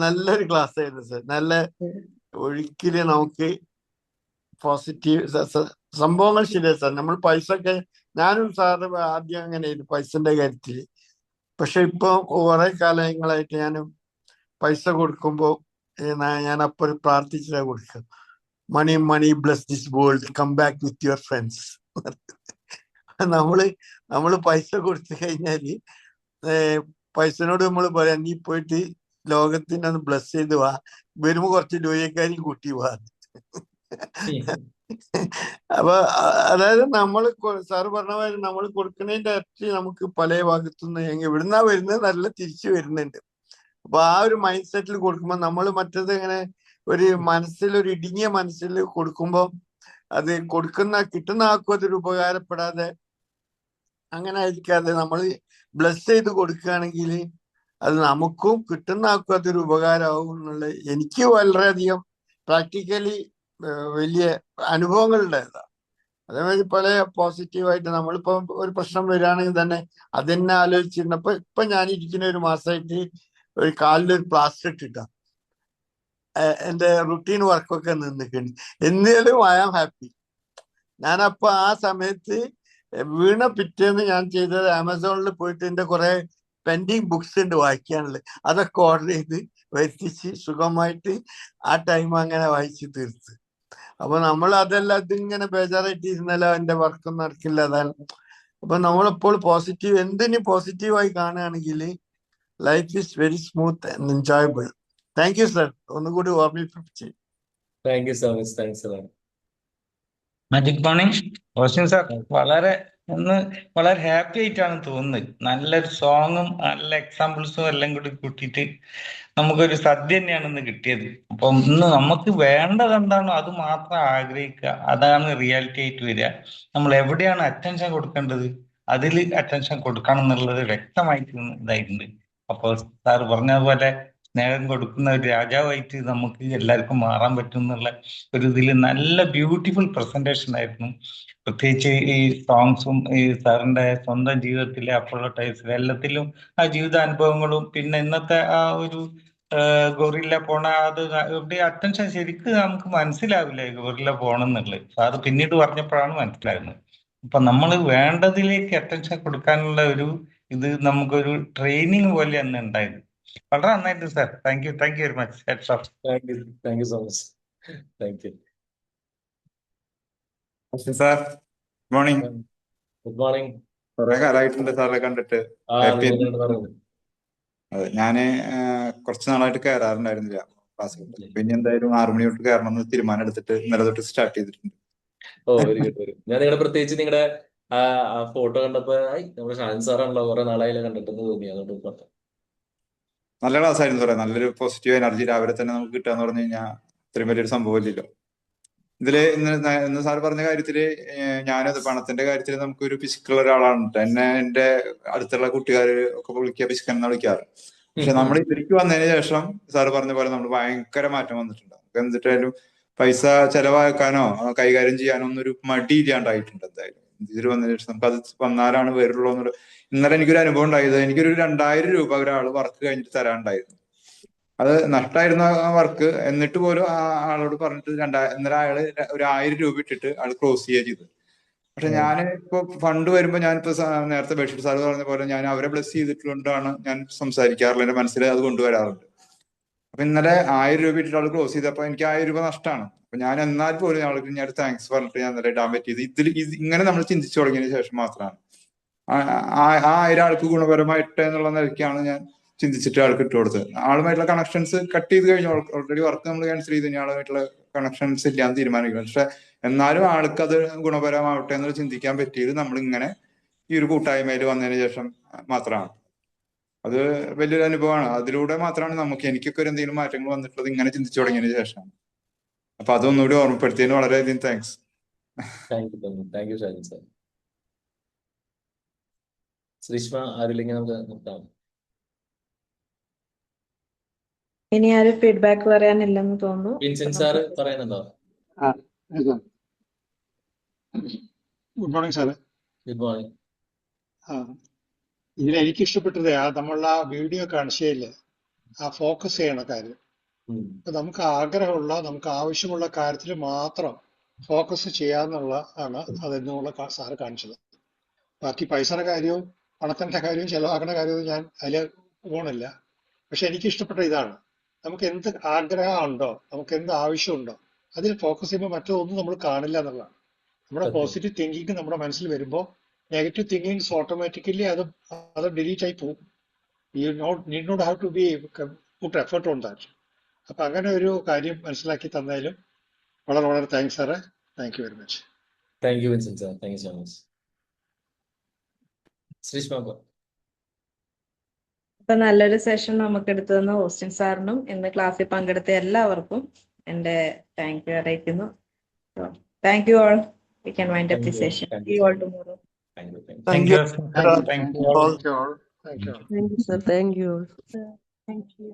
നല്ലൊരു ക്ലാസ് ആയിരുന്നു സർ. നല്ല ഒഴുക്കില് നമുക്ക് പോസിറ്റീവ് സംഭവങ്ങൾ ശരിയാണ് സാർ. നമ്മൾ പൈസ ഒക്കെ, ഞാനും സാറ് ആദ്യം അങ്ങനെയായിരുന്നു പൈസന്റെ കാര്യത്തില്. പക്ഷെ ഇപ്പൊ കുറെ കാലങ്ങളായിട്ട് ഞാൻ പൈസ കൊടുക്കുമ്പോ ഞാൻ അപ്പോൾ പ്രാർത്ഥിച്ചാ കൊടുക്കുക, money money bless this world, come back with your friends. നമ്മള് പൈസ കൊടുത്തു കഴിഞ്ഞാല് പൈസനോട് നമ്മൾ പറയാം, നീ പോയിട്ട് ലോകത്തിനെ ഒന്ന് ബ്ലസ് ചെയ്ത് വാ, വരുമ്പോ കുറച്ച് രൂപക്കാരും കൂട്ടി വാ. അപ്പൊ അതായത് നമ്മൾ സാറ് പറഞ്ഞ മാതിരി നമ്മൾ കൊടുക്കുന്നതിന്റെ ഇരട്ടി നമുക്ക് പല ഭാഗത്തുനിന്ന് എവിടുന്നാ വരുന്നത് നല്ല തിരിച്ചു വരുന്നുണ്ട്. അപ്പൊ ആ ഒരു മൈൻഡ് സെറ്റിൽ കൊടുക്കുമ്പോൾ നമ്മൾ മറ്റത് ഇങ്ങനെ ഒരു മനസ്സിൽ, ഒരു ഇടുങ്ങിയ മനസ്സിൽ കൊടുക്കുമ്പോൾ അത് കിട്ടുന്ന ആൾക്കും അതൊരു ഉപകാരപ്പെടാതെ അങ്ങനെ ആയിരിക്കാതെ നമ്മൾ ബ്ലസ് ചെയ്ത് കൊടുക്കുകയാണെങ്കിൽ അത് നമുക്കും കിട്ടുന്ന ആൾക്കും അതൊരു ഉപകാരമാവും എന്നുള്ള എനിക്ക് വളരെയധികം പ്രാക്ടിക്കലി വലിയ അനുഭവങ്ങൾ ഉണ്ടായതാണ്. അതേമാതിരി പല പോസിറ്റീവായിട്ട് നമ്മളിപ്പോ ഒരു പ്രശ്നം വരികയാണെങ്കിൽ തന്നെ അതെന്നെ ആലോചിച്ചിരുന്നപ്പോ ഇപ്പൊ ഞാൻ ഇരിക്കുന്ന ഒരു മാസമായിട്ട് ഒരു കാലിലൊരു പ്ലാസ്റ്റർ ഇട്ടിട്ടാ എന്റെ റുട്ടീൻ വർക്കൊക്കെ നിന്നിട്ടുണ്ട്. എന്നാലും ഐ ആം ഹാപ്പി. ഞാനപ്പോ ആ സമയത്ത് വീണ പിറ്റേന്ന് ഞാൻ ചെയ്തത് ആമസോണിൽ പോയിട്ട് എന്റെ കുറെ പെൻഡിങ് ബുക്സ് ഉണ്ട് വായിക്കാനുള്ളത്, അതൊക്കെ ഓർഡർ ചെയ്ത് വരുത്തിച്ച് സുഖമായിട്ട് ആ ടൈം അങ്ങനെ വായിച്ച് തീർത്ത്. അപ്പൊ നമ്മൾ അതെല്ലാം ഇതിങ്ങനെ ബേജാറായിട്ട് ഇരുന്നാലോ എന്റെ വർക്കൊന്നും നടക്കില്ല. അതാണ്. അപ്പൊ നമ്മളെപ്പോൾ പോസിറ്റീവ്, എന്തിനും പോസിറ്റീവായി കാണുകയാണെങ്കിൽ life is very smooth and enjoyable. Thank you sir, ഒന്നുകൂടി ഓർമ്മിപ്പിച്ച്. Thank you so much, thanks എല്ലാം. മാജിക് മോർണിംഗ് റോഷൻ സാർ, വളരെ വളരെ ഹാപ്പി ആയിട്ടാണ് തോന്നുന്നത്. നല്ലൊരു സോങ്ങും നല്ല എക്സാമ്പിൾസും എല്ലാം കൂടി കൂട്ടിയിട്ട് നമുക്കൊരു സദ്യ തന്നെയാണ് ഇന്ന് കിട്ടിയത്. അപ്പം ഇന്ന് നമുക്ക് വേണ്ടത് എന്താണോ അത് മാത്രം ആഗ്രഹിക്കുക, അതാണ് റിയാലിറ്റി ആയിട്ട് വരിക. നമ്മൾ എവിടെയാണ് അറ്റൻഷൻ കൊടുക്കേണ്ടത് അതിൽ അറ്റൻഷൻ കൊടുക്കണം എന്നുള്ളത് വ്യക്തമായിട്ട് ഇതായിട്ടുണ്ട്. അപ്പോൾ സാർ പറഞ്ഞതുപോലെ സ്നേഹം കൊടുക്കുന്ന ഒരു രാജാവായിട്ട് നമുക്ക് എല്ലാവർക്കും മാറാൻ പറ്റും എന്നുള്ള ഒരു ഇതിൽ നല്ല ബ്യൂട്ടിഫുൾ പ്രസന്റേഷൻ ആയിരുന്നു. പ്രത്യേകിച്ച് ഈ സോങ്സും ഈ സാറിന്റെ സ്വന്തം ജീവിതത്തിലെ അപ്പോഴത്തെ ടൈപ്സിലും എല്ലാത്തിലും ആ ജീവിതാനുഭവങ്ങളും പിന്നെ ഇന്നത്തെ ആ ഒരു ഗൊറില്ല പോണ അത് എവിടെ അറ്റൻഷൻ ശരിക്കും നമുക്ക് മനസ്സിലാവില്ല ഗൊറില്ല പോണെന്നുള്ളത്. സാറ് പിന്നീട് പറഞ്ഞപ്പോഴാണ് മനസ്സിലാകുന്നത്. അപ്പൊ നമ്മൾ വേണ്ടതിലേക്ക് അറ്റൻഷൻ കൊടുക്കാനുള്ള ഒരു ഇത് നമുക്കൊരു ട്രെയിനിങ് പോലെയാണ് ഉണ്ടായത്. വളരെ നന്നായിട്ട് sir. Thank you very much. Heads off. Thank you so much. Thank you. Sir good morning. Good morning. കുറെ കാലമായിട്ടുണ്ട് സാറെ കണ്ടിട്ട്. ഹാപ്പി. അതെ, ഞാന് കുറച്ച് നാളായിട്ട് കയറാറുണ്ടായിരുന്നില്ല ക്ലാസ്സിൽ. പിന്നെ എന്തായാലും 6 മണി തൊട്ട് കയറണം എന്ന് തീരുമാനം എടുത്തിട്ട് ഇന്നലെ തൊട്ട് സ്റ്റാർട്ട് ചെയ്തിട്ടുണ്ട്. ഓ വെരി ഗുഡ്, വെരി ഗുഡ്. ഞാൻ നിങ്ങളുടെ പ്രത്യേകിച്ച് നിങ്ങളുടെ ആ ഫോട്ടോ കണ്ടപ്പോ നമ്മുടെ ഷാൻ സാറാണല്ലോ, കുറെ നാളായില്ല കണ്ടിട്ടെന്ന് തോന്നി, അതുകൊണ്ട് പറഞ്ഞു. നല്ല ക്ലാസ് ആയിരുന്നു സാറേ. നല്ലൊരു പോസിറ്റീവ് എനർജി രാവിലെ തന്നെ നമുക്ക് കിട്ടുക എന്ന് പറഞ്ഞു കഴിഞ്ഞാൽ ഇത്രയും വലിയൊരു സംഭവം ഇല്ലല്ലോ. ഇതില് ഇന്ന് സാർ പറഞ്ഞ കാര്യത്തില് ഞാനത് പണത്തിന്റെ കാര്യത്തിൽ നമുക്കൊരു പിശുക്കുള്ള ഒരാളാണ്. എന്നെ എന്റെ അടുത്തുള്ള കൂട്ടുകാര് ഒക്കെ വിളിക്കുക പിശുക്കൻ എന്ന് വിളിക്കാറ്. പക്ഷെ നമ്മൾ ഇതിലേക്ക് വന്നതിന് ശേഷം സാറ് പറഞ്ഞ പോലെ നമ്മൾ ഭയങ്കര മാറ്റം വന്നിട്ടുണ്ട്. നമുക്ക് എന്നിട്ടായാലും പൈസ ചെലവാക്കാനോ കൈകാര്യം ചെയ്യാനോ ഒന്നും ഒരു മടി ഇല്ലാണ്ടായിട്ടുണ്ട്. എന്തായാലും ഇതിൽ വന്നതിന് ശേഷം നമുക്ക് അത് വന്നാലാണ് വരുള്ളൂ എന്നുള്ള. ഇന്നലെ എനിക്കൊരു അനുഭവം ഉണ്ടായത്, എനിക്കൊരു 2000 രൂപ ഒരാൾ വർക്ക് കഴിഞ്ഞിട്ട് തരാനുണ്ടായിരുന്നു. അത് നഷ്ടമായിരുന്ന വർക്ക്, എന്നിട്ട് പോലും ആ ആളോട് പറഞ്ഞിട്ട് ഇന്നലെ അയാള് ഒരു 1000 രൂപ ഇട്ടിട്ട് ആള് ക്ലോസ് ചെയ്യുക ചെയ്തു. പക്ഷെ ഞാൻ ഇപ്പൊ ഫണ്ട് വരുമ്പോ ഞാനിപ്പോ നേരത്തെ ബഷീർ സാർ പറഞ്ഞ പോലെ ഞാൻ അവരെ ബ്ലസ് ചെയ്തിട്ടുകൊണ്ടാണ് ഞാൻ സംസാരിക്കാറുള്ളത്. എന്റെ മനസ്സിൽ അത് കൊണ്ടുവരാറുണ്ട്. അപ്പൊ ഇന്നലെ 1000 രൂപ ഇട്ടിട്ട് ആള് ക്ലോസ് ചെയ്തപ്പോ എനിക്ക് 1000 രൂപ നഷ്ടമാണ്. അപ്പൊ ഞാൻ എന്നാൽ പോലും ആൾക്ക് ഞാൻ താങ്ക്സ് പറഞ്ഞിട്ട് ഞാൻ ഇന്നലെ ഇടാൻ പറ്റിയത് ഇങ്ങനെ നമ്മൾ ചിന്തിച്ചു തുടങ്ങിയതിന് ശേഷം മാത്രമാണ്. ആ 1000 ആൾക്ക് ഗുണപരമായിട്ട് എന്നുള്ള നിലയ്ക്കാണ് ഞാൻ ചിന്തിച്ചിട്ട് ആൾക്ക് ഇട്ട് കൊടുത്തത്. ആളുമായിട്ടുള്ള കണക്ഷൻസ് കട്ട് ചെയ്ത് കഴിഞ്ഞു. ഓൾറെഡി വർക്ക് നമ്മൾ ക്യാൻസൽ ചെയ്ത് കഴിഞ്ഞാൽ ആളുമായിട്ടുള്ള കണക്ഷൻസ് ഇല്ലാന്ന് തീരുമാനിക്കണം. പക്ഷെ എന്നാലും ആൾക്ക് അത് ഗുണപരമാവട്ടെ എന്ന് ചിന്തിക്കാൻ പറ്റിയത് നമ്മൾ ഇങ്ങനെ ഈ ഒരു കൂട്ടായ്മയിൽ വന്നതിന് ശേഷം മാത്രമാണ്. അത് വലിയൊരു അനുഭവമാണ്. അതിലൂടെ മാത്രമാണ് എനിക്കൊക്കെ ഒരു എന്തെങ്കിലും മാറ്റങ്ങൾ വന്നിട്ടുള്ളത് ഇങ്ങനെ ചിന്തിച്ചു തുടങ്ങിയതിന് ശേഷമാണ്. അപ്പൊ അതൊന്നുകൂടി ഓർമ്മപ്പെടുത്തിയതിന് വളരെയധികം thanks. Thank you Shajin sir. Sreeshma ആരില്ലെങ്കിൽ നമുക്ക് നിർത്താം. ഇനി ആരും ഫീഡ്ബാക്ക് പറയാനില്ലെന്ന് തോന്നുന്നു. വിൻസെന്റ് സാറ് പറയുന്നുണ്ടോ? Good morning sir. Good morning. ഇതിൽ എനിക്ക് ഇഷ്ടപ്പെട്ടത് നമ്മളുടെ ആ വീഡിയോ കാണിച്ചതില് ആ ഫോക്കസ് ചെയ്യണ കാര്യം. അപ്പൊ നമുക്ക് ആഗ്രഹമുള്ള നമുക്ക് ആവശ്യമുള്ള കാര്യത്തിൽ മാത്രം ഫോക്കസ് ചെയ്യാന്നുള്ള ആണ് അതെന്നുള്ള സാറ് കാണിച്ചത്. ബാക്കി പൈസയുടെ കാര്യവും പണത്തിന്റെ കാര്യവും ചെലവാക്കുന്ന കാര്യവും ഞാൻ അതില് പോണില്ല. പക്ഷെ എനിക്ക് ഇഷ്ടപ്പെട്ട ഇതാണ്, നമുക്ക് എന്ത് ആഗ്രഹമുണ്ടോ, നമുക്ക് എന്ത് ആവശ്യമുണ്ടോ അതിൽ ഫോക്കസ് ചെയ്യുമ്പോൾ മറ്റൊന്നും നമ്മൾ കാണില്ല എന്നുള്ളതാണ്. നമ്മുടെ പോസിറ്റീവ് തിങ്കിങ് നമ്മുടെ മനസ്സിൽ വരുമ്പോൾ നെഗറ്റീവ് തിങ്കിങ്സ് ഓട്ടോമാറ്റിക്കലി അത് ഡിലീറ്റ് ആയി പോകും. Need not have to be put effort on that. അപ്പൊ അങ്ങനെ ഒരു കാര്യം മനസ്സിലാക്കി തന്നതിലും വളരെ വളരെ താങ്ക്സ് സാറേ. Thank you very much. Thank U Vincent sir. Thank you so much. Sreeshma. അപ്പൊ നല്ലൊരു സെഷൻ നമുക്ക് എടുത്തു തന്ന ഓസ്റ്റിൻ സാറിനും ഇന്ന് ക്ലാസ്സിൽ പങ്കെടുത്ത എല്ലാവർക്കും എന്റെ താങ്ക് യു അറിയിക്കുന്നു. താങ്ക് ു all. We can wind up the session. See you all tomorrow. Thank you. Thank you all. Thank you all. Thank you, sir. Thank you. Thank you.